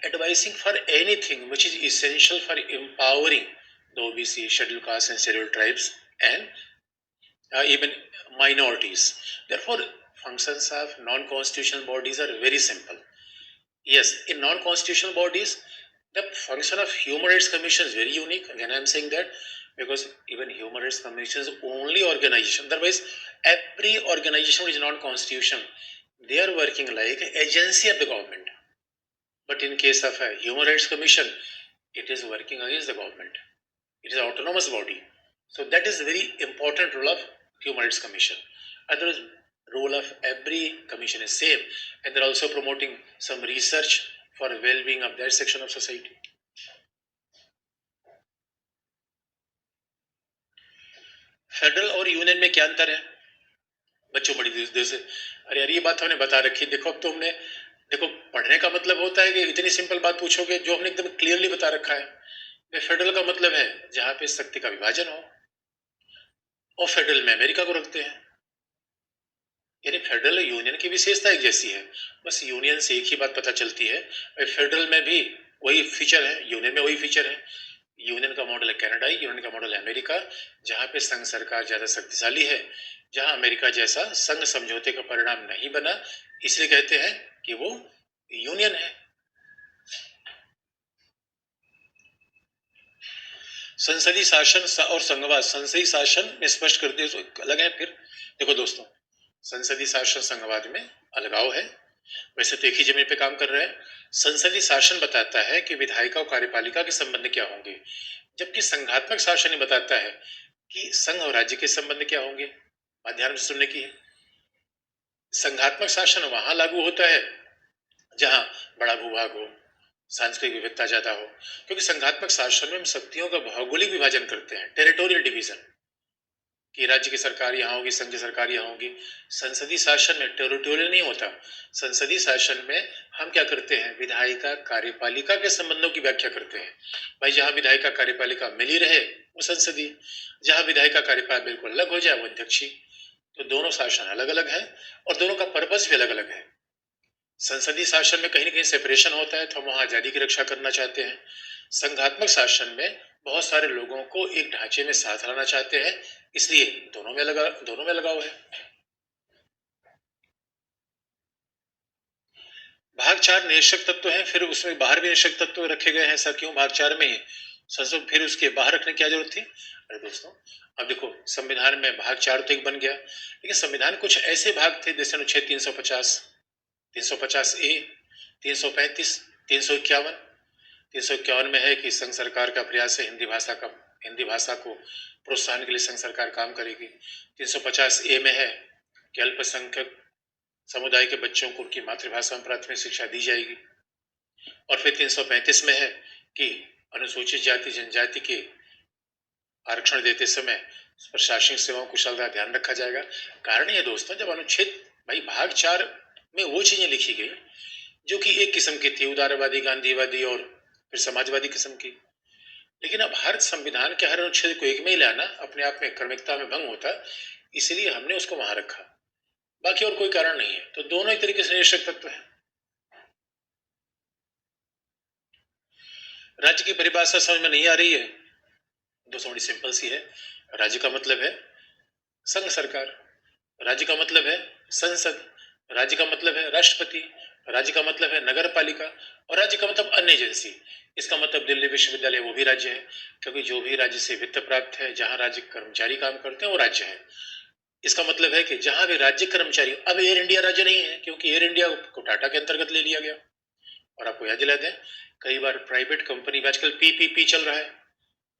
advising for anything which is essential for empowering the OBC, scheduled castes and scheduled tribes, and even minorities. Therefore, functions of non-constitutional bodies are very simple. Yes, in non-constitutional bodies, the function of Human Rights Commission is very unique. Again, I am saying that because even Human Rights Commission is only organization. Otherwise, every organization which is non-constitutional, they are working like an agency of the government. But in case of a Human Rights Commission, it is working against the government. It is an autonomous body. So that is a very important role of Human Rights Commission. Otherwise, role of every commission is same, and they're also promoting some research for well-being of that section of society. Federal और union में क्या अंतर है? बच्चों बड़ी देर से अरे यार ये बात हमने बता रखी। देखो अब तो हमने देखो, पढ़ने का मतलब होता है कि इतनी सिंपल बात पूछोगे जो हमने एकदम क्लियरली बता रखा है। फेडरल का मतलब है जहां पे शक्ति का विभाजन हो, और फेडरल में अमेरिका को रखते हैं। यानी फेडरल यूनियन की विशेषता एक जैसी है, बस यूनियन से एक ही बात पता चलती है। फेडरल में भी वही फीचर है, यूनियन में वही फीचर है। यूनियन का मॉडल है कनाडा, यूनियन का मॉडल है अमेरिका, जहां पे संघ सरकार ज्यादा शक्तिशाली है। जहां अमेरिका जैसा संघ समझौते का परिणाम नहीं बना, इसलिए कहते हैं कि वो यूनियन है। संसदीय शासन और संघवाद संसदीय शासन में स्पष्ट करते अलग है। फिर देखो दोस्तों, संसदीय शासन संघवाद में अलगाव है। वैसे तो एक ही जमीन पे काम कर रहे हैं। संसदीय शासन बताता है कि विधायिका और कार्यपालिका के संबंध क्या होंगे, जबकि संघात्मक शासन ही बताता है कि संघ और राज्य के संबंध क्या होंगे। बात ध्यान से सुनने की है। संघात्मक शासन वहां लागू होता है जहां बड़ा भूभाग हो, सांस्कृतिक विविधता ज्यादा हो, क्योंकि संघात्मक शासन में हम शक्तियों का भौगोलिक विभाजन करते हैं, टेरिटोरियल डिवीजन, कि राज्य की सरकार यहाँ होगी, संघ की सरकार यहाँ होगी। संसदीय शासन में टेरिटोरियल नहीं होता। संसदीय शासन में हम क्या करते हैं, विधायिका कार्यपालिका के संबंधों की व्याख्या करते हैं। भाई जहां विधायिका कार्यपालिका मिली रहे वो संसदीय, जहां विधायिका कार्यपालिका बिल्कुल अलग हो जाए वो अध्यक्षीय। तो दोनों शासन अलग अलग है और दोनों का पर्पस भी अलग अलग है। संसदीय शासन में कहीं ना कहीं सेपरेशन होता है तो हम वहां आजादी की रक्षा करना चाहते हैं। संघात्मक शासन में बहुत सारे लोगों को एक ढांचे में साथ लाना चाहते हैं, इसलिए दोनों में लगाव है। भाग 4 निरीक्षक तत्व है, फिर उसमें बाहर भी निरीक्षक तत्व रखे गए हैं। ऐसा क्यों? भाग 4 में संसद फिर उसके बाहर रखने की क्या जरूरत थी? अरे दोस्तों, अब देखो संविधान में भाग 4 तो एक बन गया, लेकिन संविधान कुछ ऐसे भाग थे जैसे अनुच्छेद 350, 350A, 335, 351। 351 में है कि संघ सरकार का प्रयास है हिंदी भाषा को प्रोत्साहन के लिए संघ सरकार काम करेगी। 350A में है कि अल्पसंख्यक समुदाय के बच्चों को उनकी मातृभाषा में प्राथमिक शिक्षा दी जाएगी। और फिर 335 में है कि अनुसूचित जाति जनजाति के आरक्षण देते समय प्रशासनिक सेवाओं कुशलता का ध्यान रखा जाएगा। कारण ये दोस्तों, जब अनुच्छेद भाई भाग 4 में वो चीजें लिखी गई जो कि एक किस्म की थी, उदारवादी, गांधीवादी और फिर समाजवादी किस्म की, लेकिन अब हर संविधान के हर अनुच्छेद को एक में ही लाना अपने आप में क्रमिकता में भंग होता, इसलिए हमने उसको वहां रखा, बाकी और कोई कारण नहीं है। तो दोनों एक तरीके से निरीक्षक तत्व है। राज्य की परिभाषा समझ में नहीं आ रही है? दोस्तों बड़ी सिंपल सी है। राज्य का मतलब है संघ सरकार, राज्य का मतलब है संसद, राज्य का मतलब है राष्ट्रपति, राज्य का मतलब है नगर पालिका, और राज्य का मतलब अन्य एजेंसी। इसका मतलब दिल्ली विश्वविद्यालय वो भी राज्य है, क्योंकि जो भी राज्य से वित्त प्राप्त है, जहां राज्य कर्मचारी काम करते हैं वो राज्य है। इसका मतलब है कि जहां भी राज्य कर्मचारी, अब एयर इंडिया राज्य नहीं है क्योंकि एयर इंडिया को टाटा के अंतर्गत ले लिया गया। और आपको याद दिला दें, कई बार प्राइवेट कंपनी, आजकल पीपीपी चल रहा है,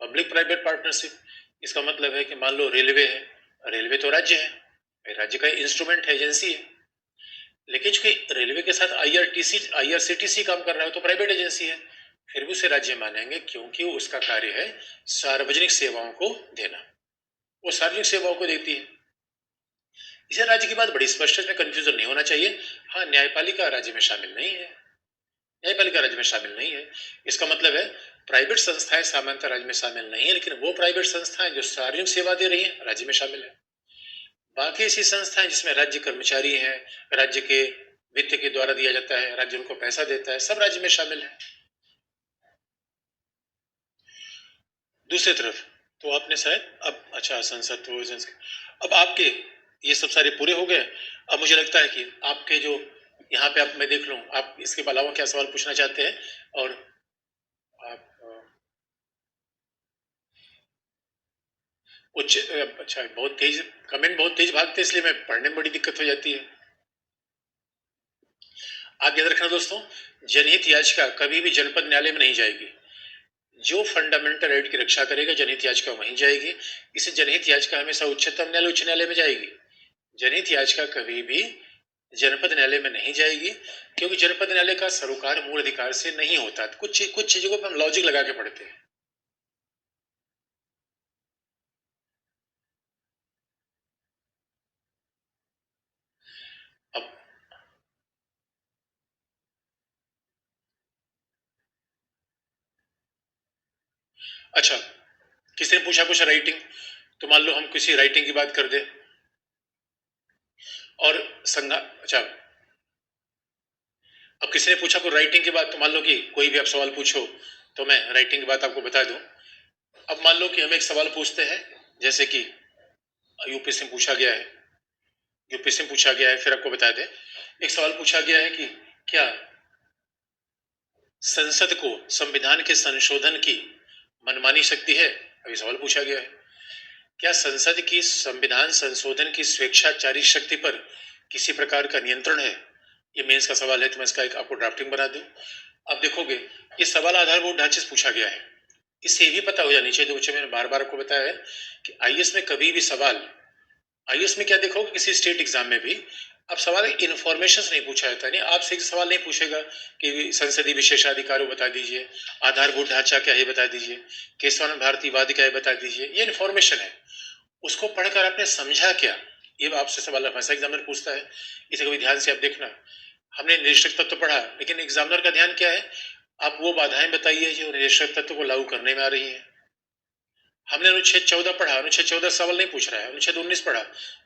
पब्लिक प्राइवेट पार्टनरशिप। इसका मतलब है कि मान लो रेलवे है, रेलवे तो राज्य है, राज्य का इंस्ट्रूमेंट है, एजेंसी है, लेकिन चूंकि रेलवे के साथ आईआरसीटीसी काम कर रहा है तो प्राइवेट एजेंसी है, फिर भी उसे राज्य मानेंगे क्योंकि उसका कार्य है सार्वजनिक सेवाओं को देना, वो सार्वजनिक सेवाओं को देती है। इसे राज्य की बात बड़ी स्पष्ट है, कंफ्यूजन नहीं होना चाहिए। हाँ, न्यायपालिका राज्य में शामिल नहीं है, न्यायपालिका राज्य में शामिल नहीं है। इसका मतलब है प्राइवेट संस्थाएं सामान्यतः राज्य में शामिल नहीं है, लेकिन वो प्राइवेट संस्थाएं जो सार्वजनिक सेवा दे रही है राज्य में शामिल है। बाकी ऐसी संस्थाएं जिसमें राज्य कर्मचारी हैं, राज्य के वित्त के द्वारा दिया जाता है, राज्य उनको पैसा देता है, सब राज्य में शामिल है। दूसरी तरफ तो आपने शायद अब अच्छा संसद तो अब आपके ये सब सारे पूरे हो गए। अब मुझे लगता है कि आपके जो यहाँ पे आप मैं देख लूं, आप इसके अलावा क्या सवाल पूछना चाहते हैं? और आप उच्च अच्छा, बहुत तेज कमेंट, बहुत तेज भागते, इसलिए मैं पढ़ने में बड़ी दिक्कत हो जाती है। आप याद रखना दोस्तों, जनहित याचिका कभी भी जनपद न्यायालय में नहीं जाएगी। जो फंडामेंटल राइट की रक्षा करेगा जनहित याचिका वहीं जाएगी। इसे जनहित याचिका हमेशा उच्चतम न्यायालय, उच्च न्यायालय में जाएगी। जनहित याचिका कभी भी जनपद न्यायालय में नहीं जाएगी, क्योंकि जनपद न्यायालय का सरोकार मूल अधिकार से नहीं होता। कुछ चीजों को हम लॉजिक लगा के पढ़ते हैं। अब अच्छा, किसी ने पूछा कुछ राइटिंग, तो मान लो हम किसी राइटिंग की बात कर दे और संज्ञा, अच्छा अब किसी ने पूछा कोई राइटिंग की बात, तो मान लो कि कोई भी आप सवाल पूछो तो मैं राइटिंग की बात आपको बता दूं। अब मान लो कि हम एक सवाल पूछते हैं, जैसे कि यूपीएससी में पूछा गया है, यूपीएससी में पूछा गया है, फिर आपको बता दें, एक सवाल पूछा गया है कि क्या संसद को संविधान के संशोधन की मनमानी शक्ति है? अभी सवाल पूछा गया है क्या संसद की संविधान संशोधन की स्वेच्छाचारी शक्ति पर किसी प्रकार का नियंत्रण है? ये मेंस का सवाल है, तो मैं इसका एक आपको ड्राफ्टिंग बना दूं। आप देखोगे ये सवाल आधारभूत ढांचे से पूछा गया है। इससे ये भी पता हो जानी चाहिए, जो मैंने बार बार आपको बताया है कि आईएएस में कभी भी सवाल, आईएएस में क्या देखोगे किसी स्टेट एग्जाम में भी अब सवाल इन्फॉर्मेशन नहीं पूछा जाता, नहीं आपसे सवाल नहीं पूछेगा कि संसदीय विशेषाधिकार बता दीजिए, आधारभूत ढांचा क्या है बता दीजिए, केशवानंद भारतीयवाद क्या है बता दीजिए। ये इन्फॉर्मेशन है, उसको पढ़कर आपने समझा क्या, ये आपसे सवाल हमेशा एग्जामिनर पूछता है। इसे कभी ध्यान से आप देखना, हमने निरीक्षक तत्व पढ़ा, लेकिन एग्जामिनर का ध्यान क्या है, आप वो बाधाएं बताइए जो निरीक्षक तत्व को लागू करने में आ रही है। हमने अनुच्छेद 14 पढ़ा, अनुच्छेद 14 सवाल नहीं पूछ रहा है। अनुच्छेद 19 पढ़ा,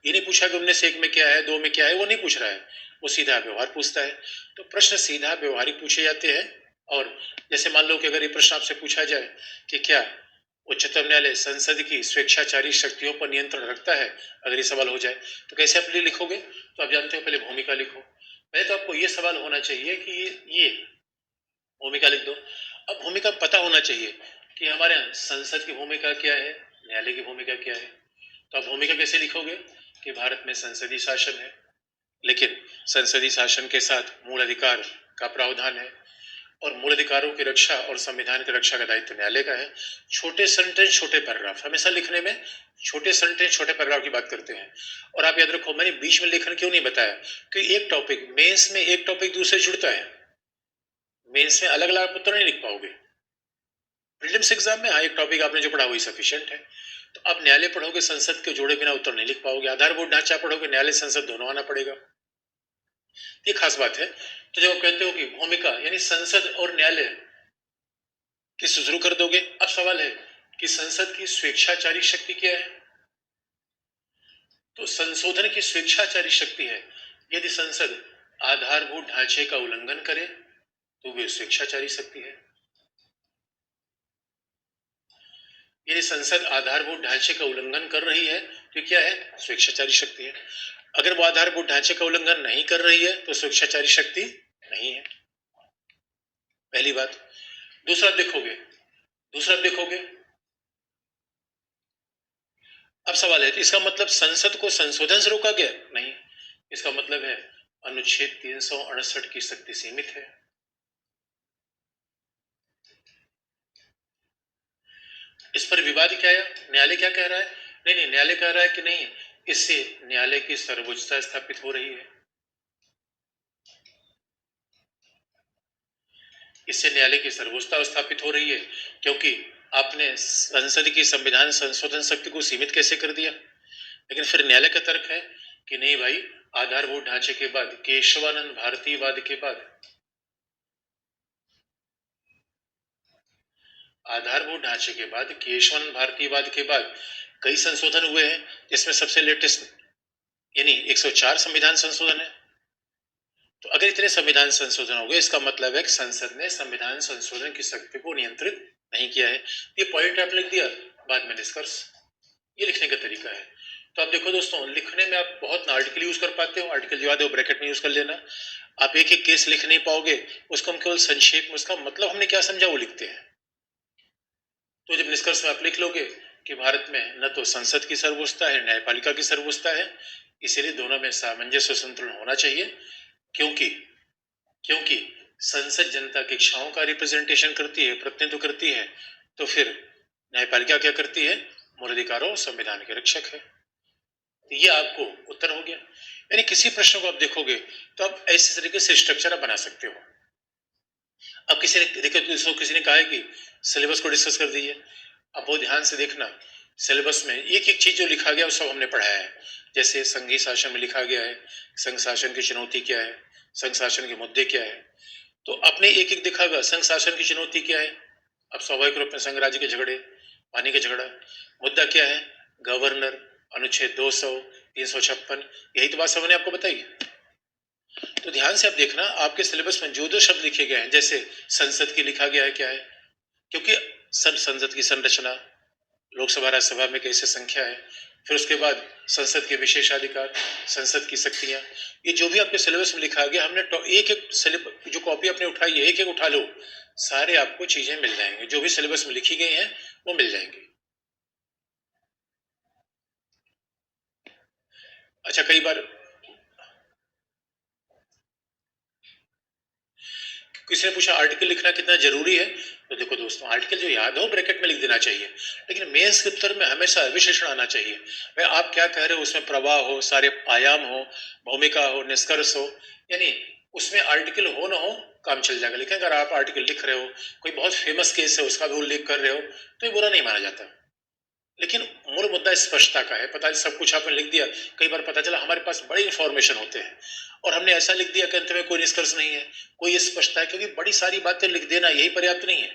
ये नहीं पूछा कि 19(1) में क्या है, 2 में क्या है, वो नहीं पूछ रहा है, वो सीधा व्यवहार पूछता है। तो प्रश्न सीधा व्यवहारिक पूछे जाते हैं। और जैसे मान लो कि अगर ये प्रश्न आपसे पूछा जाए कि क्या उच्चतम न्यायालय संसद की स्वेच्छाचारी शक्तियों पर नियंत्रण रखता है, अगर ये सवाल हो जाए तो कैसे आप लिखोगे? तो आप जानते हो, पहले भूमिका लिखो। पहले तो आपको ये सवाल होना चाहिए कि ये भूमिका लिख दो। अब भूमिका पता होना चाहिए कि हमारे यहाँ संसद की भूमिका क्या है, न्यायालय की भूमिका क्या है। तो आप भूमिका कैसे लिखोगे कि भारत में संसदीय शासन है, लेकिन संसदीय शासन के साथ मूल अधिकार का प्रावधान है और मूल अधिकारों की रक्षा और संविधान की रक्षा का दायित्व न्यायालय का है। छोटे सेंटेंस छोटे पैराग्राफ, हमेशा लिखने में छोटे सेंटेंस छोटे पैराग्राफ की बात करते हैं। और आप याद रखो, मैंने बीच में लेखन क्यों नहीं बताया कि एक टॉपिक मेंस में एक टॉपिक दूसरे जुड़ता है। मेंस में अलग अलग उत्तर नहीं लिख पाओगे, प्रीलिम्स एग्जाम में हाँ एक टॉपिक आपने जो पढ़ा वही सफिशिएंट है। तो आप न्यायालय पढ़ोगे, संसद के जोड़े बिना उत्तर नहीं लिख पाओगे। आधारभूत ढांचा पढ़ोगे, न्यायालय संसद दोनों आना पड़ेगा, ये खास बात है। तो जब आप कहते हो कि भूमिका यानी संसद और न्यायालय की शुरू कर दोगे, अब सवाल है कि संसद की स्वेच्छाचारी शक्ति क्या है। तो संशोधन की स्वेच्छाचारी शक्ति है, यदि संसद आधारभूत ढांचे का उल्लंघन करे तो वे स्वेच्छाचारी शक्ति है। यदि संसद आधारभूत ढांचे का उल्लंघन कर रही है तो क्या है, स्वेच्छाचारी शक्ति है। अगर वो आधारभूत ढांचे का उल्लंघन नहीं कर रही है तो स्वेच्छाचारी शक्ति नहीं है, पहली बात। दूसरा देखोगे अब सवाल है, इसका मतलब संसद को संशोधन से रोका गया? नहीं, इसका मतलब है अनुच्छेद 368 की शक्ति सीमित है। इस पर विवाद क्या है, न्यायालय क्या कह रहा है? नहीं, न्यायालय कह रहा है कि नहीं, इससे न्यायालय की सर्वोच्चता स्थापित हो रही है, इससे न्यायालय की सर्वोच्चता स्थापित हो रही है, क्योंकि आपने संसद की संविधान संशोधन शक्ति को सीमित कैसे कर दिया। लेकिन फिर न्यायालय का तर्क है कि नहीं भाई, आधारभूत ढांचे के बाद, केशवानंद भारतीयवाद के बाद, आधारभूत ढांचे के बाद, केशवानंद भारतीयवाद के बाद कई संशोधन हुए हैं, जिसमें सबसे लेटेस्ट यानी 104 संविधान संशोधन है। तो अगर इतने संविधान संशोधन हो गए, इसका मतलब है कि संसद ने संविधान संशोधन की शक्ति को नियंत्रित नहीं किया है। ये पॉइंट आप लिख दिया, बाद में निष्कर्ष, ये लिखने का तरीका है। तो आप देखो दोस्तों, लिखने में आप बहुत आर्टिकल यूज कर पाते हो, आर्टिकल जो आते हो ब्रैकेट में यूज कर लेना। आप एक एक केस लिख नहीं पाओगे, उसको हम केवल संक्षेप में उसका मतलब हमने क्या समझा वो लिखते हैं। तो जब निष्कर्ष में आप लिख लोगे कि भारत में न तो संसद की सर्वोच्चता है, न्यायपालिका की सर्वोच्चता है, इसीलिए दोनों में सामंजस्य संतुलन होना चाहिए। क्योंकि संसद जनता की इच्छाओं का रिप्रेजेंटेशन करती है, प्रतिनिधित्व करती है, तो फिर न्यायपालिका क्या करती है, मूल अधिकारों और संविधान के रक्षक है। तो ये आपको उत्तर हो गया। यानी किसी प्रश्न को आप देखोगे तो आप ऐसे तरीके से स्ट्रक्चर आप बना सकते हो। अब किसी ने देखो, किसी ने कहा है कि सिलेबस को डिस्कस कर दीजिए। अब बहुत ध्यान से देखना, सिलेबस में एक एक चीज जो लिखा गया वो सब हमने पढ़ाया है। जैसे संघीय शासन में लिखा गया है संघ शासन की चुनौती क्या है, संघ शासन के मुद्दे क्या है। तो आपने एक एक देखा गया संघ शासन की चुनौती क्या है। अब स्वाभाविक रूप में संघ राज्य के झगड़े, पानी का झगड़ा, मुद्दा क्या है, गवर्नर, अनुच्छेद 200, 356, यही तो बात सब मैंने आपको बताई। तो ध्यान से आप देखना, आपके सिलेबस में जो जो शब्द लिखे गए हैं, जैसे संसद की लिखा गया है क्या है, क्योंकि संसद की संरचना, लोकसभा राज्यसभा में कैसे संख्या है, फिर उसके बाद संसद के विशेषाधिकार, संसद की शक्तियां, ये जो भी आपके सिलेबस में लिखा गया, हमने एक एक जो कॉपी आपने उठाई है एक एक उठा लो, सारे आपको चीजें मिल जाएंगे, जो भी सिलेबस में लिखी गई हैं वो मिल जाएंगी। अच्छा, कई बार किसी ने पूछा आर्टिकल लिखना कितना जरूरी है, तो देखो दोस्तों, आर्टिकल जो याद हो ब्रैकेट में लिख देना चाहिए, लेकिन मेंस के उत्तर में हमेशा विशेषण आना चाहिए। भाई आप क्या कह रहे हो उसमें प्रवाह हो, सारे आयाम हो, भूमिका हो, निष्कर्ष हो, यानी उसमें आर्टिकल हो ना हो काम चल जाएगा। लेकिन अगर आप आर्टिकल लिख रहे हो, कोई बहुत फेमस केस है उसका भी उल्लेख कर रहे हो, तो ये बुरा नहीं माना जाता। लेकिन मूल मुद्दा स्पष्टता का है। पता सब कुछ आपने लिख दिया, कई बार पता चला हमारे पास बड़े इंफॉर्मेशन होते हैं और हमने ऐसा लिख दिया कि अंत में कोई निष्कर्ष नहीं है, कोई स्पष्टता है, क्योंकि बड़ी सारी बातें लिख देना यही पर्याप्त नहीं है।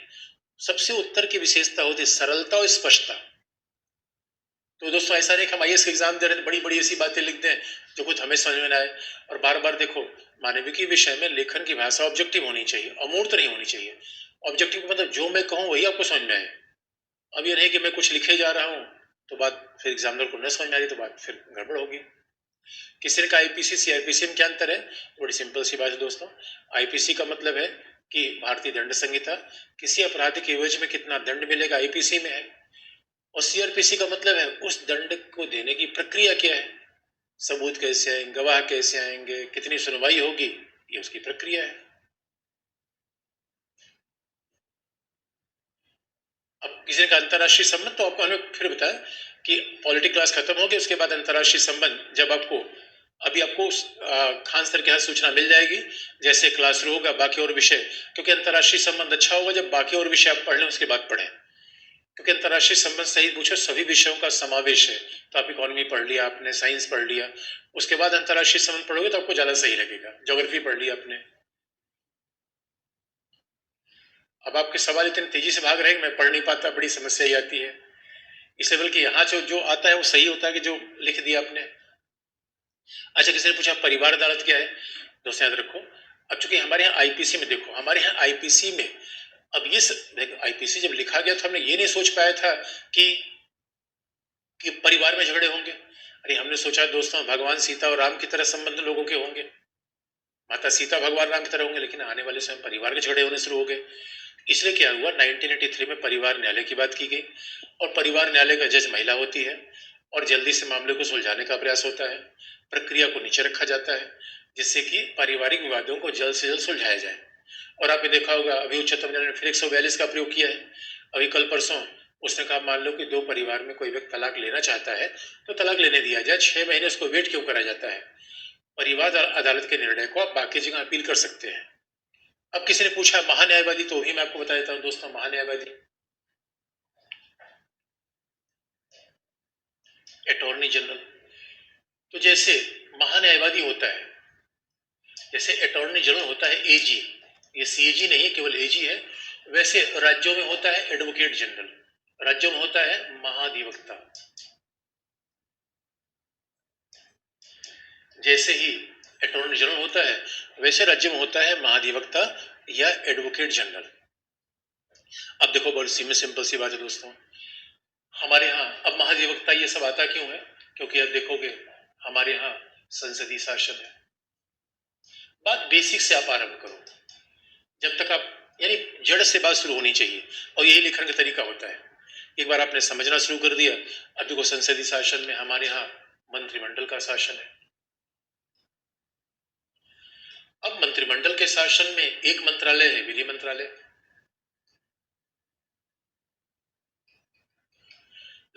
सबसे उत्तर की विशेषता होती है सरलता और स्पष्टता। तो दोस्तों ऐसा नहीं कि हम आईएएस के एग्जाम दे रहे हैं बड़ी बड़ी ऐसी बातें लिख दें जो कुछ हमें समझ में ना आए। और बार बार देखो, मानविकी विषय में लेखन की भाषा ऑब्जेक्टिव होनी चाहिए, अमूर्त नहीं होनी चाहिए। ऑब्जेक्टिव मतलब जो मैं कहूँ वही आपको समझ में आए। अब ये नहीं कि मैं कुछ लिखे जा रहा हूँ तो बात फिर एग्जामिनर को न समझ में आ रही तो बात फिर गड़बड़ होगी। किसी ने कहा आईपीसी सीआरपीसी में क्या अंतर है? बड़ी सिंपल सी बात है दोस्तों। आईपीसी का मतलब है कि भारतीय दंड संहिता, किसी अपराध के एवज में कितना दंड मिलेगा आईपीसी में है। और सीआरपीसी का मतलब है उस दंड को देने की प्रक्रिया क्या है, सबूत कैसे आएंगे, गवाह कैसे आएंगे, कितनी सुनवाई होगी, ये उसकी प्रक्रिया है। अब किसी ने कहा अंतर्राष्ट्रीय संबंध, तो आपको हमें फिर बताया कि पॉलिटिक क्लास खत्म हो गई, उसके बाद अंतर्राष्ट्रीय संबंध जब आपको अभी आपको खान सर के यहाँ सूचना मिल जाएगी जैसे क्लास शुरू होगा बाकी और विषय, क्योंकि अंतर्राष्ट्रीय संबंध अच्छा होगा जब बाकी और विषय आप पढ़ लें उसके बाद पढ़ें, क्योंकि अंतर्राष्ट्रीय संबंध सही पूछो सभी विषयों का समावेश है। तो आप इकोनॉमी पढ़ लिया आपने, साइंस पढ़ लिया, उसके बाद अंतर्राष्ट्रीय संबंध पढ़ोगे तो आपको ज्यादा सही लगेगा। ज्योग्राफी पढ़ लिया आपने। अब आपके सवाल इतनी तेजी से भाग रहे हैं मैं पढ़ नहीं पाता, बड़ी समस्या ही आती है। इससे बल्कि यहाँ जो आता है वो सही होता है कि जो लिख दिया आपने। अच्छा, किसी ने पूछा परिवार अदालत क्या है? दोस्तों याद रखो, अब चूंकि हमारे यहाँ आईपीसी में, देखो हमारे यहाँ आईपीसी में अब ये आईपीसी जब लिखा गया तो हमने ये नहीं सोच पाया था कि परिवार में झगड़े होंगे। अरे हमने सोचा दोस्तों भगवान सीता और राम की तरह संबंध लोगों के होंगे, माता सीता भगवान राम की तरह होंगे, लेकिन आने वाले समय परिवार के झगड़े होने शुरू हो गए। इसलिए क्या हुआ, 1983 में परिवार न्यायालय की बात की गई और परिवार न्यायालय का जज महिला होती है और जल्दी से मामले को सुलझाने का प्रयास होता है, प्रक्रिया को नीचे रखा जाता है जिससे कि पारिवारिक विवादों को जल्द से जल्द सुलझाया जाए। और आपने देखा होगा अभी उच्चतम न्यायालय ने फिर 142 का प्रयोग किया है। अभी कल परसों उसने कहा मान लो कि दो परिवार में कोई व्यक्ति तलाक लेना चाहता है तो तलाक लेने दिया जाए, 6 महीने उसको वेट क्यों करा जाता है? परिवार अदालत के निर्णय को आप बाकी जगह अपील कर सकते हैं। अब किसी ने पूछा महान्यायवादी, तो भी मैं आपको बता देता हूँ दोस्तों, महान्यायवादी अटॉर्नी जनरल। तो जैसे महान्यायवादी होता है, जैसे अटॉर्नी जनरल होता है एजी, ये सीएजी नहीं है केवल एजी है, वैसे राज्यों में होता है एडवोकेट जनरल, राज्यों में होता है महाधिवक्ता। जैसे ही अटॉर्नी जनरल होता है वैसे राज्य में होता है महाधिवक्ता या एडवोकेट जनरल। अब देखो बड़ी सिंपल सी बात है दोस्तों, हमारे यहाँ अब महाधिवक्ता ये सब आता क्यों है? क्योंकि अब देखोगे हमारे यहाँ संसदीय शासन है। बात बेसिक से आप आरंभ करो, जब तक आप यानी जड़ से बात शुरू होनी चाहिए, और यही लिखने का तरीका होता है। एक बार आपने समझना शुरू कर दिया, अब देखो संसदीय शासन में हमारे यहाँ मंत्रिमंडल का शासन है। अब मंत्रिमंडल के शासन में एक मंत्रालय है विधि मंत्रालय,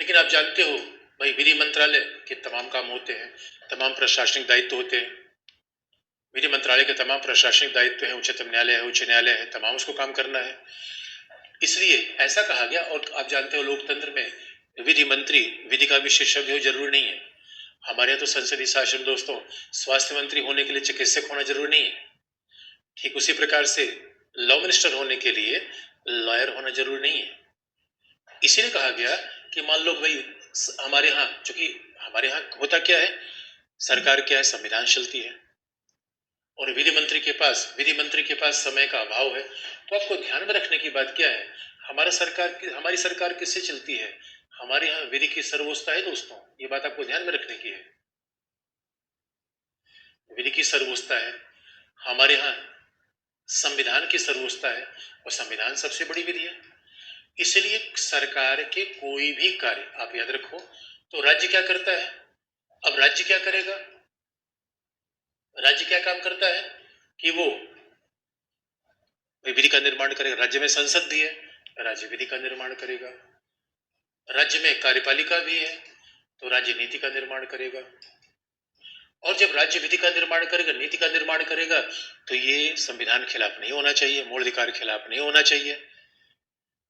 लेकिन आप जानते हो भाई विधि मंत्रालय के तमाम काम होते हैं, तमाम प्रशासनिक दायित्व होते हैं। विधि मंत्रालय के तमाम प्रशासनिक दायित्व हैं, उच्चतम न्यायालय है, उच्च न्यायालय है, तमाम उसको काम करना है। इसलिए ऐसा कहा गया, और आप जानते हो लोकतंत्र में विधि मंत्री विधि का विशेषज्ञ हो जरूरी नहीं है। हमारे यहाँ तो संसदीय शासन दोस्तों, स्वास्थ्य मंत्री होने के लिए चिकित्सक होना जरूरी नहीं है, ठीक उसी प्रकार से लॉ मिनिस्टर होने के लिए लॉयर होना जरूरी नहीं है। इसीलिए कहा गया कि मान लो भाई हमारे यहाँ, चूंकि हमारे यहाँ होता क्या है, सरकार क्या है, संविधान चलती है और विधि मंत्री के पास समय का अभाव है। तो आपको ध्यान में रखने की बात क्या है, हमारी सरकार किससे चलती है? हमारे यहाँ विधि की सर्वोच्चता है दोस्तों, ये बात आपको ध्यान में रखने की है। विधि की सर्वोच्चता है, हमारे यहाँ संविधान की सर्वोच्चता है और संविधान सबसे बड़ी विधि है। इसलिए सरकार के कोई भी कार्य आप याद रखो तो राज्य क्या करता है, अब राज्य क्या करेगा? राज्य क्या काम करता है कि वो विधि का निर्माण करेगा। राज्य में संसद भी है, राज्य विधि का निर्माण करेगा। राज्य में कार्यपालिका भी है, तो राज्य नीति का निर्माण करेगा। और जब राज्य विधि का निर्माण करेगा, नीति का निर्माण करेगा, तो ये संविधान खिलाफ नहीं होना चाहिए, मूल अधिकार खिलाफ नहीं होना चाहिए।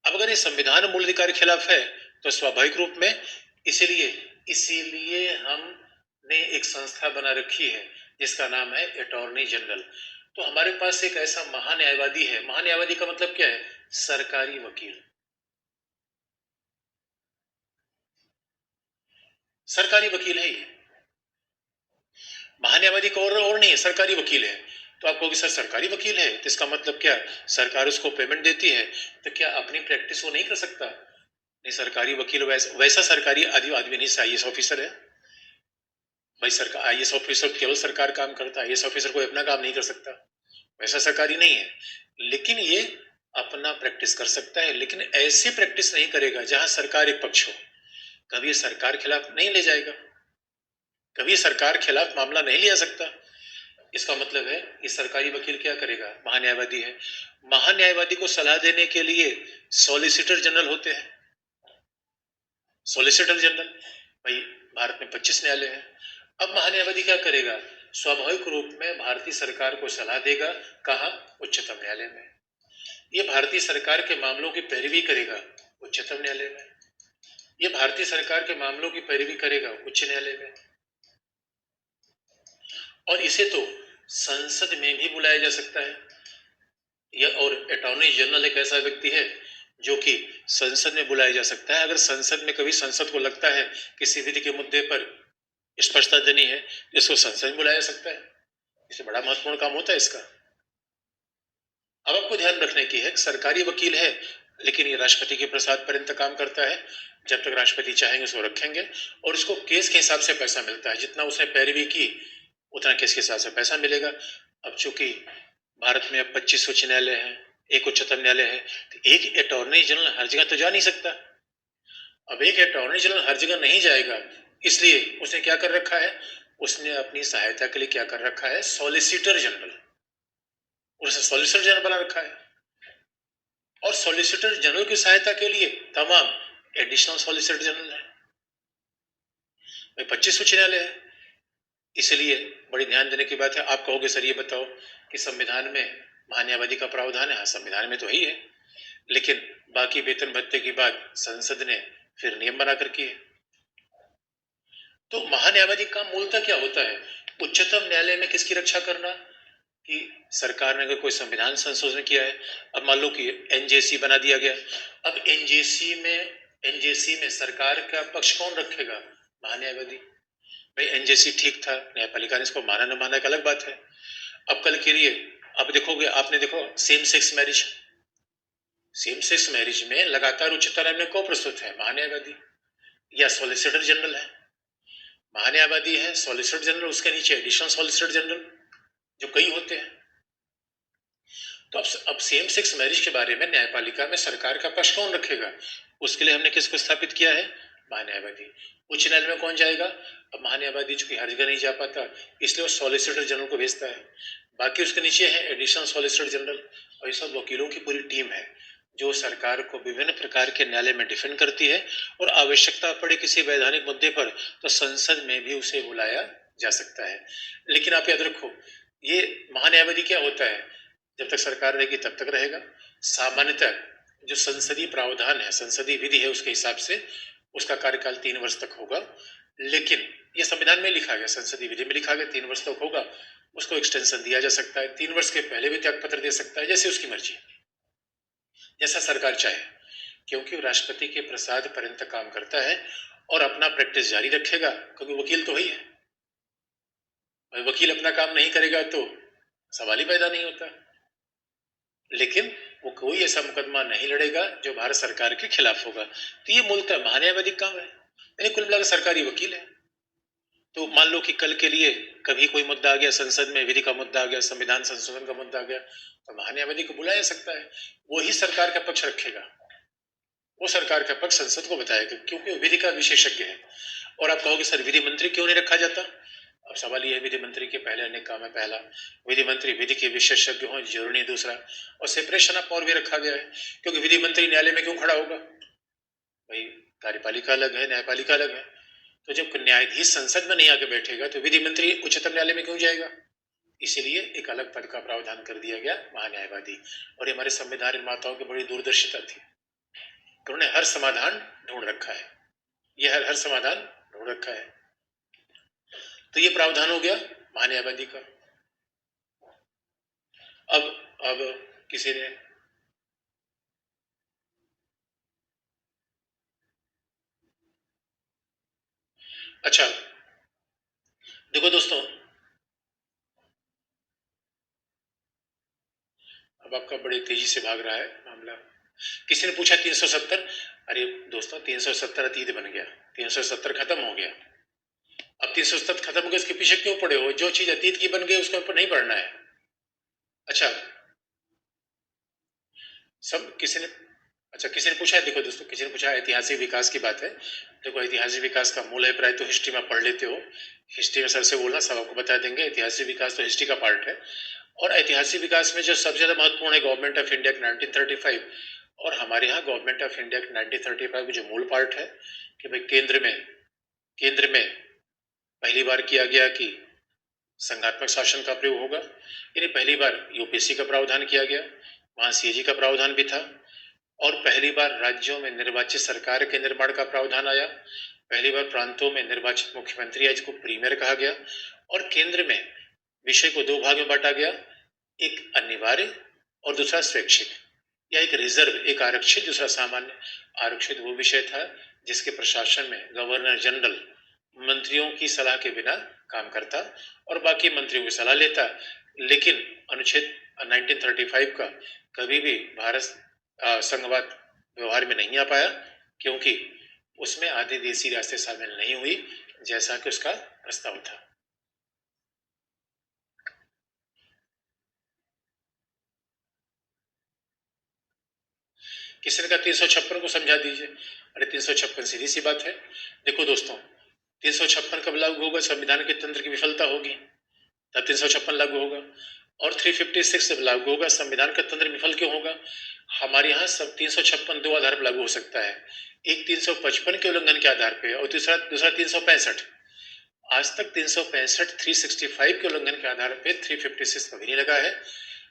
अब अगर ये संविधान मूल अधिकार खिलाफ है तो स्वाभाविक रूप में इसीलिए इसीलिए हमने एक संस्था बना रखी है जिसका नाम है अटॉर्नी जनरल। तो हमारे पास एक ऐसा महान्यायवादी है। महान्यायवादी का मतलब क्या है? सरकारी वकील। सरकारी वकील है ये। महान्यायवादी को और नहीं है, सरकारी वकील है। तो आप कहोगे सर सरकारी वकील है तो इसका मतलब क्या? सरकार उसको पेमेंट देती है, तो क्या अपनी प्रैक्टिस वो नहीं कर सकता? नहीं, सरकारी वकील वैसा सरकारी आदमी नहीं, आईएएस ऑफिसर है भाई। सरकार आईएएस ऑफिसर केवल सरकार काम करता है, आईएएस ऑफिसर कोई अपना काम नहीं कर सकता, वैसा सरकारी नहीं है। लेकिन ये अपना प्रैक्टिस कर सकता है, लेकिन ऐसे प्रैक्टिस नहीं करेगा जहां सरकार एक पक्ष हो। कभी सरकार खिलाफ नहीं ले जाएगा, कभी सरकार खिलाफ मामला नहीं लिया सकता। इसका मतलब है ये सरकारी वकील क्या करेगा? महान्यायवादी है। महान्यायवादी को सलाह देने के लिए सॉलिसिटर जनरल होते हैं। सॉलिसिटर जनरल भाई, भारत में 25 न्यायालय हैं। अब महान्यायवादी क्या करेगा? स्वाभाविक रूप में भारतीय सरकार को सलाह देगा। कहा? उच्चतम न्यायालय में। ये भारतीय सरकार के मामलों की पैरवी करेगा उच्चतम न्यायालय में। ये भारतीय सरकार के मामलों की पैरवी करेगा उच्च न्यायालय में। और इसे तो संसद में भी बुलाया जा सकता है। यह और अटॉर्नी जनरल एक ऐसा व्यक्ति है जो कि संसद में बुलाया जा सकता है। अगर संसद में कभी संसद को लगता है किसी विधि के मुद्दे पर स्पष्टता देनी है, इसको संसद में बुलाया जा सकता है। इससे बड़ा महत्वपूर्ण काम होता है इसका। अब आपको ध्यान रखने की है, सरकारी वकील है लेकिन ये राष्ट्रपति के प्रसाद पर्यंत काम करता है। जब तक राष्ट्रपति चाहेंगे उसको रखेंगे, और उसको केस के हिसाब से पैसा मिलता है। जितना उसने पैरवी की उतना केस के हिसाब से पैसा मिलेगा। अब चूंकि भारत में अब 25 उच्च न्यायालय है, एक उच्चतम न्यायालय है, तो एक अटॉर्नी जनरल हर जगह तो जा नहीं सकता। अब एक अटॉर्नी जनरल हर जगह नहीं जाएगा, इसलिए उसने क्या कर रखा है? उसने अपनी सहायता के लिए क्या कर रखा है? Solicitor general. उसने सॉलिसिटर जनरल बना रखा है। और सॉलिसिटर जनरल की सहायता के लिए तमाम एडिशनल सॉलिसिटर जनरल है। 25 उच्च न्यायालय है। इसलिए बड़ी ध्यान देने की बात है। आप कहोगे सर ये बताओ कि संविधान में महान्यायवादी का प्रावधान है? हाँ, संविधान में तो ही है, लेकिन बाकी वेतन भत्ते की बात संसद ने फिर नियम बनाकर की है। तो महान्यायवादी का मूलतः क्या होता है? उच्चतम न्यायालय में किसकी रक्षा करना? कि सरकार ने अगर कोई संविधान संशोधन किया है, अब मान लो कि एनजेसी बना दिया गया, अब एनजेसी में सरकार का पक्ष कौन रखेगा? महान्यायवादी। भाई एनजेसी ठीक था, न्यायपालिका ने इसको माना न माना एक अलग बात है। अब कल के लिए अब देखोगे, आपने देखो सेम सेक्स मैरिज में लगातार उच्चतम न्यायालय में कौन प्रस्तुत है? महान्यायवादी या सॉलिसिटर जनरल है। महान्यायवादी है, सॉलिसिटर जनरल, उसके नीचे एडिशनल सॉलिसिटर जनरल जो कई होते हैं। तो अब सेम सेक्स मैरिज के बारे में न्यायपालिका में सरकार का पक्ष कौन रखेगा? उसके लिए हमने किसको स्थापित किया है? महान्यायवादी। उच्च न्यायालय में कौन जाएगा? अब महान्यायवादी चूंकि हर जगह नहीं जा पाता, इसलिए वो सॉलिसिटर जनरल को भेजता है। बाकी उसके नीचे है एडिशनल सॉलिसिटर जनरल, और ये सब वकीलों की पूरी टीम है जो सरकार को विभिन्न प्रकार के न्यायालय में डिफेंड करती है। और आवश्यकता पड़े किसी वैधानिक मुद्दे पर तो संसद में भी उसे बुलाया जा सकता है। लेकिन आप याद रखो, ये महान्यायवादी क्या होता है? जब तक सरकार रहेगी तब तक रहेगा। सामान्यतः जो संसदीय प्रावधान है, संसदीय विधि है, उसके हिसाब से उसका कार्यकाल 3 वर्ष तक होगा। लेकिन ये संविधान में लिखा गया, संसदीय विधि में लिखा गया 3 वर्ष तक होगा। उसको एक्सटेंशन दिया जा सकता है, 3 वर्ष के पहले भी त्याग पत्र दे सकता है, जैसे उसकी मर्जी, जैसा सरकार चाहे, क्योंकि राष्ट्रपति के प्रसाद पर्यंत काम करता है और अपना प्रैक्टिस जारी रखेगा, क्योंकि वकील तो ही है। वकील अपना काम नहीं करेगा तो सवाल ही पैदा नहीं होता। लेकिन वो कोई ऐसा मुकदमा नहीं लड़ेगा जो भारत सरकार के खिलाफ होगा। तो ये मूलतः महान्यायवादी काम है, यानी कुल मिलाकर सरकारी वकील है। तो मान लो कि कल के लिए कभी कोई मुद्दा आ गया, संसद में विधि का मुद्दा आ गया, संविधान संशोधन का मुद्दा आ गया, तो महान्यायवादी को बुलाया जा सकता है। वही सरकार का पक्ष रखेगा, वो सरकार का पक्ष संसद को बताएगा, क्योंकि वो विधि का विशेषज्ञ है। और आप कहोगे सर विधि मंत्री क्यों नहीं रखा जाता? अब सवाल यह है, विधि मंत्री के पहले अनेक काम है। पहला, विधि मंत्री विधि के विशेषज्ञ हो, जरूरी नहीं। दूसरा, और सेपरेशन ऑफ पावर भी रखा गया है, क्योंकि विधि मंत्री न्यायालय में क्यों खड़ा होगा भाई? कार्यपालिका अलग है, न्यायपालिका अलग है। तो जब न्यायाधीश संसद में नहीं आके बैठेगा तो विधि मंत्री उच्चतम न्यायालय में क्यों जाएगा? इसीलिए एक अलग पद का प्रावधान कर दिया गया, महान्यायवादी। और ये हमारे संविधान निर्माताओं की बड़ी दूरदर्शिता थी, उन्होंने हर समाधान ढूंढ रखा है, ये हर समाधान ढूंढ रखा है। तो ये प्रावधान हो गया महान्यायवादी का। अब किसी ने अच्छा देखो दोस्तों, अब आपका बड़े तेजी से भाग रहा है मामला। किसी ने पूछा 370, अरे दोस्तों 370 अतीत बन गया, 370 खत्म हो गया। अब 370 खत्म हो गया, इसके पीछे क्यों पड़े हो? जो चीज अतीत की बन गई उसके ऊपर नहीं पढ़ना है। अच्छा सब किसी ने पूछा है, देखो दोस्तों किसी ने पूछा ऐतिहासिक विकास की बात है। देखो ऐतिहासिक विकास का मूल अभिप्राय तो हिस्ट्री में पढ़ लेते हो, हिस्ट्री में सर से बोलना, सब आपको बता देंगे। ऐतिहासिक विकास तो हिस्ट्री का पार्ट है, और ऐतिहासिक विकास में जो सबसे ज्यादा महत्वपूर्ण है गवर्नमेंट ऑफ इंडिया 1935, और हमारे यहाँ गवर्नमेंट ऑफ इंडिया 1935 जो मूल पार्ट है कि भाई केंद्र में पहली बार किया गया कि संघात्मक शासन का प्रयोग होगा, यानी पहली बार यूपीएससी का प्रावधान किया गया, वहां सीएजी का प्रावधान भी था, और पहली बार राज्यों में निर्वाचित सरकार के निर्माण का प्रावधान आया, पहली बार प्रांतों में निर्वाचित मुख्यमंत्री आया, जिसको प्रीमियर कहा गया, और केंद्र में विषय को दो भाग में बांटा गया, एक अनिवार्य और दूसरा स्वैच्छिक, या एक रिजर्व, एक आरक्षित दूसरा सामान्य। आरक्षित वो विषय था जिसके प्रशासन में गवर्नर जनरल मंत्रियों की सलाह के बिना काम करता और बाकी मंत्रियों की सलाह लेता, लेकिन अनुच्छेद 1935 का कभी भी भारत संघवाद व्यवहार में नहीं आ पाया, क्योंकि उसमें आधी देशी रियासतें शामिल नहीं हुई जैसा कि उसका प्रस्ताव था। किसी ने कहा 356 को समझा दीजिए। अरे 356 सीधी सी बात है। देखो दोस्तों 356 कब लागू होगा? संविधान के तंत्र की विफलता होगी तब 356 लागू होगा, और 356 जब लागू होगा संविधान का तंत्र विफल क्यों होगा? हमारे यहाँ सब 356 दो आधार पर लागू हो सकता है, एक 355 के उल्लंघन के आधार पे और दूसरा 365। आज तक 365 365 के उल्लंघन के आधार पे 356 कभी नहीं लगा है,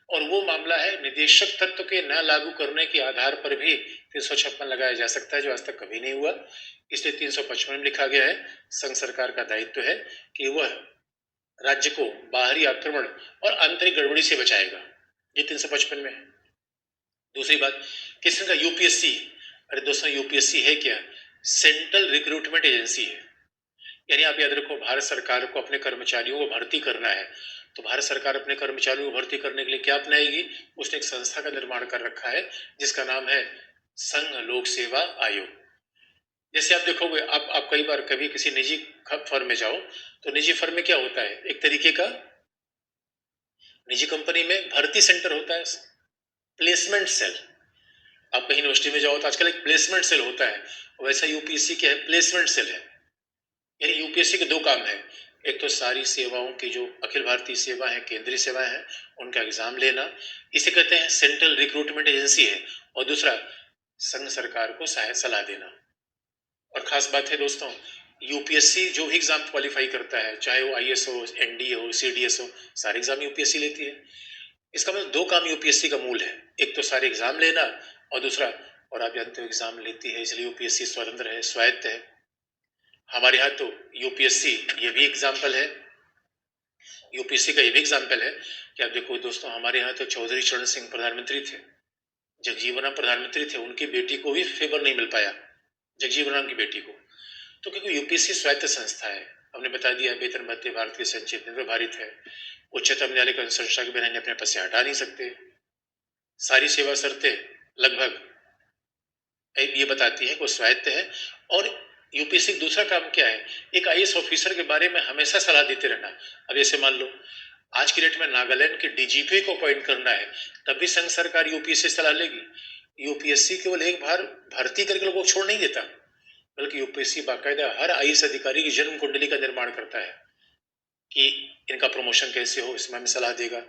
और वो मामला है निदेशक तत्व के न लागू करने के आधार पर भी 356 लगाया जा सकता है, जो आज तक कभी नहीं हुआ। इसलिए 355 में लिखा गया है संघ सरकार का दायित्व है कि वह राज्य को बाहरी आक्रमण और आंतरिक गड़बड़ी से बचाएगा, ये 355 में है। दूसरी बात, किसी का यूपीएससी, अरे दोस्तों यूपीएससी है क्या? सेंट्रल रिक्रूटमेंट एजेंसी है, यानी आप याद रखो भारत सरकार को अपने कर्मचारियों को भर्ती करना है, तो भारत सरकार अपने कर्मचारियों को भर्ती करने के लिए क्या अपनाएगी? उसने एक संस्था का निर्माण कर रखा है जिसका नाम है संघ लोक सेवा आयोग। जैसे आप देखोगे, आप कई बार कभी किसी निजी फर्म में जाओ तो निजी फर्म में क्या होता है, एक तरीके का निजी कंपनी में भर्ती सेंटर होता है, प्लेसमेंट सेल। आप कहीं यूनिवर्सिटी में जाओ तो आजकल एक प्लेसमेंट सेल होता है, वैसा यूपीएससी क्या है? प्लेसमेंट सेल है। यानी यूपीएससी के दो काम है, एक तो सारी सेवाओं की जो अखिल भारतीय सेवा है, केंद्रीय सेवाएं हैं, उनका एग्जाम लेना, इसे कहते हैं सेंट्रल रिक्रूटमेंट एजेंसी है, और दूसरा संघ सरकार को सलाह देना। और खास बात है दोस्तों, यूपीएससी जो भी एग्जाम क्वालिफाई करता है, चाहे वो आईएएस हो, एनडीए हो, सीडीएस हो, सारे एग्जाम यूपीएससी लेती है। इसका मतलब दो काम यूपीएससी का मूल है, एक तो सारे एग्जाम लेना, और दूसरा, और आप जानते हो एग्जाम लेती है इसलिए यूपीएससी स्वतंत्र है, स्वायत्त है। हमारे यहाँ तो यूपीएससी ये भी एग्जाम्पल है, यूपीएससी का ये भी एग्जाम्पल है कि आप देखो दोस्तों, हमारे यहाँ तो चौधरी चरण सिंह प्रधानमंत्री थे, जगजीवन राम प्रधानमंत्री थे, उनकी बेटी को भी फेवर नहीं मिल पाया, जगजीवन राम की बेटी को। तो क्योंकि यूपीएससी स्वायत्त संस्था है, हमने बता दिया वेतन भत्ते भारत के संचित में प्रभारित है, उच्चतम न्यायालय की अनुशंसा के बिना इन्हें अपने पद से हटा नहीं सकते, सारी सेवा शर्तें लगभग ये बताती है कि वो स्वायत्त है। और यूपीएससी दूसरा काम क्या है? एक आईएएस ऑफिसर के बारे में हमेशा सलाह देते रहना। अब जैसे मान लो आज की डेट में नागालैंड के डीजीपी को अपॉइंट करना है, तब भी संघ सरकार यूपीएससी सलाह लेगी। यूपीएससी केवल एक बार भर्ती करके लोगों को छोड़ नहीं देता, बल्कि यूपीएससी बाकायदा हर आईएएस अधिकारी की जन्म कुंडली का निर्माण करता है कि इनका प्रमोशन कैसे हो, इसमें हमें सलाह देगा।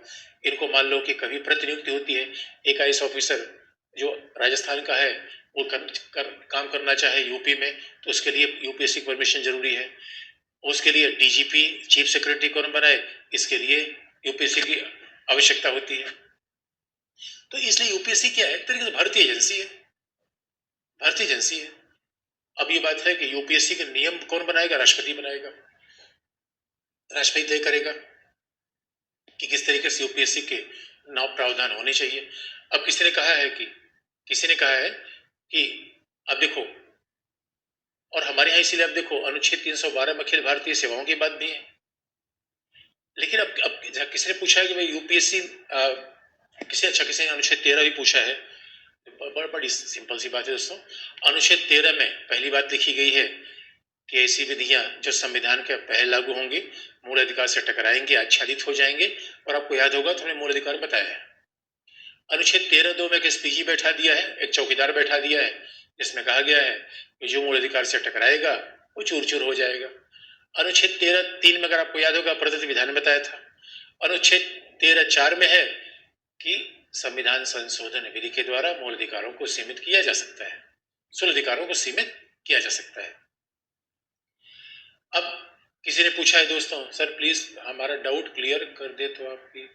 इनको मान लो कि कभी प्रतिनियुक्ति होती है, एक आईएएस ऑफिसर जो राजस्थान का है वो काम करना चाहे यूपी में, तो उसके लिए यूपीएससी की परमिशन जरूरी है। उसके लिए डीजीपी चीफ सेक्रेटरी कौन बनाए, इसके लिए यूपीएससी की आवश्यकता होती है। तो इसलिए यूपीएससी क्या है, एक तरीके से भारतीय एजेंसी है, भारतीय एजेंसी है। अब ये बात है कि यूपीएससी के नियम कौन बनाएगा, राष्ट्रपति बनाएगा, राष्ट्रपति तय करेगा कि किस तरीके से यूपीएससी के नाम प्रावधान होने चाहिए। अब किसी ने कहा है कि अब देखो, और हमारे यहाँ इसीलिए अब देखो अनुच्छेद 312 में अखिल भारतीय सेवाओं की बात भी है। लेकिन अब किसी ने पूछा है कि भाई यूपीएससी किसी ने अनुच्छेद 13 भी पूछा है। बड़ी सिंपल सी बात है दोस्तों, अनुच्छेद 13 में पहली बात लिखी गई है कि ऐसी विधियां जो संविधान के पहले लागू होंगी मूल अधिकार से टकराएंगे, आच्छादित हो जाएंगे। और आपको याद होगा तो हमने मूल अधिकार बताया है। अनुच्छेद 13(2) में एक एसपीजी बैठा दिया है, एक चौकीदार बैठा दिया है, जिसमें कहा गया है कि जो मूल अधिकार से टकराएगा वो चूर चूर हो जाएगा। अनुच्छेद 13(3) में अगर आपको याद होगा प्रदत्त विधान में बताया था। अनुच्छेद 13(4) में है कि संविधान संशोधन विधि के द्वारा मूल अधिकारों को सीमित किया जा सकता है, मूल अधिकारों को सीमित किया जा सकता है। अब किसी ने पूछा है दोस्तों, सर प्लीज हमारा डाउट क्लियर कर दे तो आप भी।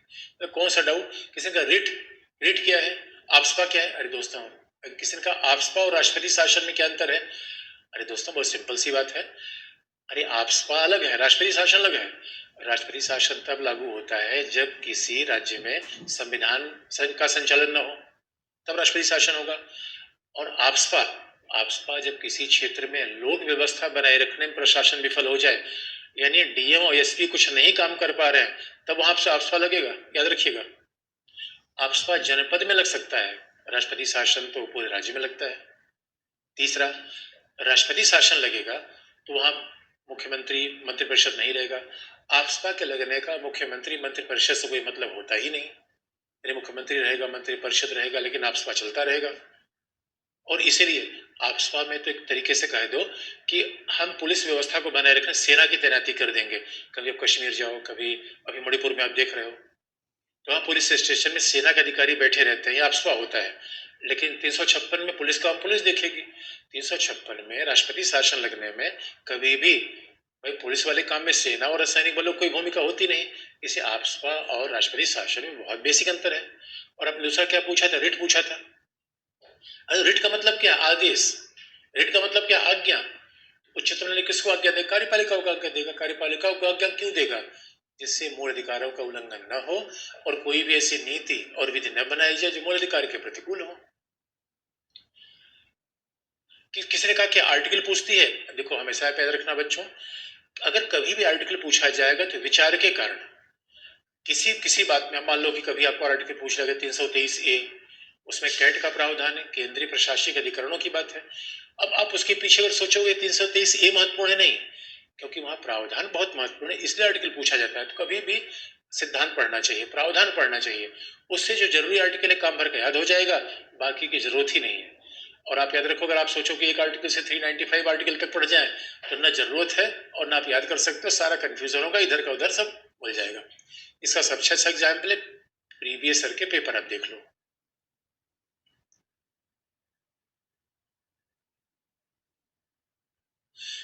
तो कौन सा डाउट? किसी का रिट क्या है, आपसपा क्या है? अरे दोस्तों, किसी ने कहा आपसपा और राष्ट्रपति शासन में क्या अंतर है? अरे दोस्तों, बहुत सिंपल सी बात है। अरे आपसपा अलग है, राष्ट्रपति शासन अलग है। राष्ट्रपति शासन तब लागू होता है जब किसी राज्य में संविधान का संचालन न हो, तब राष्ट्रपति शासन होगा। और आपसपा जब किसी क्षेत्र में लोक व्यवस्था बनाए रखने में प्रशासन विफल हो जाए, यानी डीएम और एसपी कुछ नहीं काम कर पा रहे हैं, तब वहां से आपसपा लगेगा। याद रखिएगा, आपसपा जनपद में लग सकता है, राष्ट्रपति शासन तो पूरे राज्य में लगता है। तीसरा, राष्ट्रपति शासन लगेगा तो वहां मुख्यमंत्री मंत्रिपरिषद नहीं रहेगा। आपसपा के लगने का मुख्यमंत्री मंत्रिपरिषद से कोई मतलब होता ही नहीं। यानी मुख्यमंत्री रहेगा, मंत्रिपरिषद रहेगा, लेकिन आपसपा चलता रहेगा। और इसीलिए आपसपा में तो एक तरीके से कह दो कि हम पुलिस व्यवस्था को बनाए रखने सेना की तैनाती कर देंगे। कभी आप कश्मीर जाओ, कभी अभी मणिपुर में आप देख रहे हो, तो वहाँ पुलिस स्टेशन में सेना के अधिकारी बैठे रहते हैं, ये आपसपा होता है। लेकिन 356 में पुलिस का पुलिस देखेगी। 356 में राष्ट्रपति शासन लगने में कभी भी भाई पुलिस वाले काम में सेना और रासायनिक बलों की कोई भूमिका होती नहीं। इसे आपसपा और राष्ट्रपति शासन में बहुत बेसिक अंतर है। और अब दूसरा क्या पूछा था? रिट पूछा था। अरे रिट का मतलब क्या? आदेश। रिट का मतलब क्या? आज्ञा। उच्चतम न्यायालय किसको आज्ञा देगा? कार्यपालिका को आज्ञा देगा। कार्यपालिका को आज्ञा क्यों देगा? जिससे मूल अधिकारों का उल्लंघन न हो और कोई भी ऐसी नीति और विधि न बनाई जाए जो मूल अधिकार के प्रतिकूल हो। किसी ने कहा कि आर्टिकल पूछती है। देखो, हमेशा याद रखना बच्चों, अगर कभी भी आर्टिकल पूछा जाएगा तो विचार के कारण, किसी बात में मान लो कि कभी आपको आर्टिकल पूछ लगे 323A, उसमें कैट का प्रावधान है, केंद्रीय प्रशासनिक अधिकरणों की बात है। अब आप उसके पीछे अगर सोचोगे 323A महत्वपूर्ण है, नहीं, क्योंकि वहां प्रावधान बहुत महत्वपूर्ण है, इसलिए आर्टिकल पूछा जाता है। तो कभी भी सिद्धांत पढ़ना चाहिए, प्रावधान पढ़ना चाहिए, उससे जो जरूरी आर्टिकल है काम भर के याद हो जाएगा, बाकी की जरूरत ही नहीं है। और आप याद रखो, अगर आप सोचो कि एक आर्टिकल से 395 आर्टिकल तक पढ़ जाए तो ना जरूरत है और ना आप याद कर सकते हो, सारा कंफ्यूजन होगा, इधर का उधर सब भूल जाएगा। इसका सबसे अच्छा एग्जाम्पल है प्रीवियस ईयर के पेपर, आप देख लो।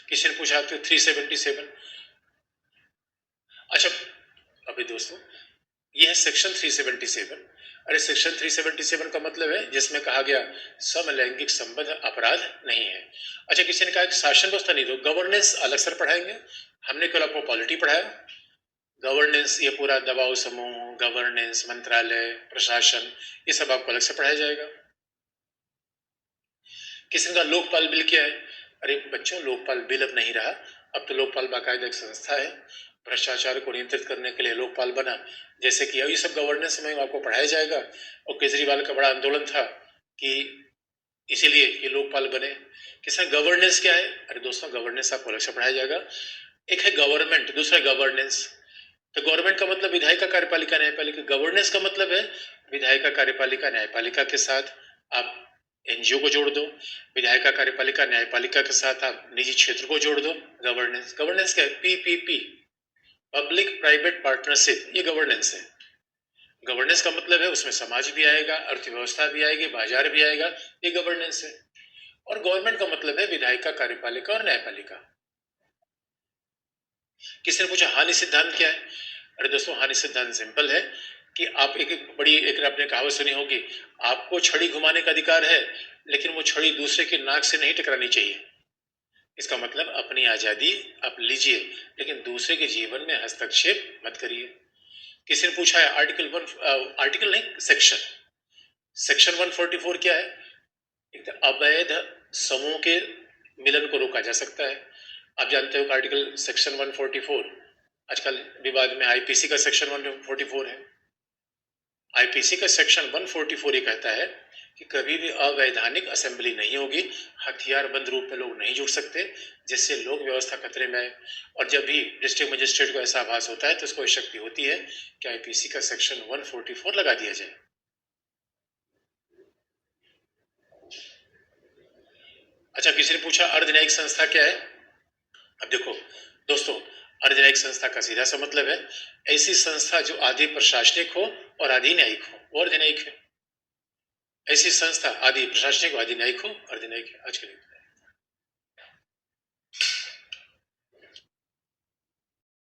किसी ने पूछा तो 377। अच्छा, अभी दोस्तों यह है सेक्शन 377। अरे सेक्शन 377 का मतलब है जिसमें कहा गया समलैंगिक संबंध अपराध नहीं है। अच्छा, किसी ने कहा कि शासन व्यवस्था नहीं, तो गवर्नेंस अलग सर पढ़ाएंगे। हमने केवल आपको पॉलिटी पढ़ाया। गवर्नेंस ये पूरा दबाव समूह, गवर्नेंस, मंत्रालय, प्रशासन, ये सब आपको अलग से पढ़ाया जाएगा। किसी ने कहा लोकपाल बिल क्या है? अरे बच्चों, लोकपाल बिल अब नहीं रहा, अब तो लोकपाल बाकायदा एक संस्था है। भ्रष्टाचार को नियंत्रित करने के लिए लोकपाल बना, जैसे कि अभी सब गवर्नेंस में आपको पढ़ाया जाएगा। और केजरीवाल का बड़ा आंदोलन था कि इसीलिए ये लोकपाल बने। किसी गवर्नेंस क्या है? अरे दोस्तों, गवर्नेंस आपको अलग से पढ़ाया जाएगा। एक है गवर्नमेंट, दूसरा गवर्नेंस। तो गवर्नमेंट का मतलब विधायिका, कार्यपालिका, न्यायपालिका। गवर्नेंस का मतलब है विधायिका, कार्यपालिका, न्यायपालिका के साथ आप एनजीओ को जोड़ दो, विधायिका कार्यपालिका न्यायपालिका के साथ आप निजी क्षेत्र को जोड़ दो। गवर्नेंस, गवर्नेंस क्या है? पीपीपी, पब्लिक प्राइवेट पार्टनरशिप, ये गवर्नेंस है। गवर्नेंस का मतलब है उसमें समाज भी आएगा, अर्थव्यवस्था भी आएगी, बाजार भी आएगा, ये गवर्नेंस है। और गवर्नमेंट का मतलब है विधायिका कार्यपालिका और न्यायपालिका। किसी ने पूछा हानि सिद्धांत क्या है? अरे दोस्तों, हानि सिद्धांत सिंपल है कि आप एक आपने कहावत सुनी होगी, आपको छड़ी घुमाने का अधिकार है, लेकिन वो छड़ी दूसरे की नाक से नहीं टकरानी चाहिए। इसका मतलब अपनी आजादी आप लीजिए, लेकिन दूसरे के जीवन में हस्तक्षेप मत करिए। किसी ने पूछा है आर्टिकल नहीं, सेक्शन 144 क्या है? एक अवैध समूह के मिलन को रोका जा सकता है। आप जानते हो कि आर्टिकल सेक्शन 144 आजकल विवाद में आईपीसी का सेक्शन 144 है। आईपीसी का सेक्शन 144 ये कहता है कि कभी भी अवैधानिक असेंबली नहीं होगी, हथियारबंद रूप में लोग नहीं जुड़ सकते, जिससे लोक व्यवस्था खतरे में आए। और जब भी डिस्ट्रिक्ट मजिस्ट्रेट को ऐसा आभास होता है तो उसको शक्ति होती है कि आईपीसी का सेक्शन 144 लगा दिया जाए। अच्छा, किसी ने पूछा अर्धन्यायिक संस्था क्या है? अब देखो दोस्तों, अर्धन्यायिक संस्था का सीधा सा मतलब है ऐसी संस्था जो आधी प्रशासनिक हो और आधी न्यायिक हो, वो अर्धन्यायिक है। ऐसी संस्था आधी प्रशासनिक हो, आधी न्यायिक हो, अर्धन्यायिक है। आज के लिए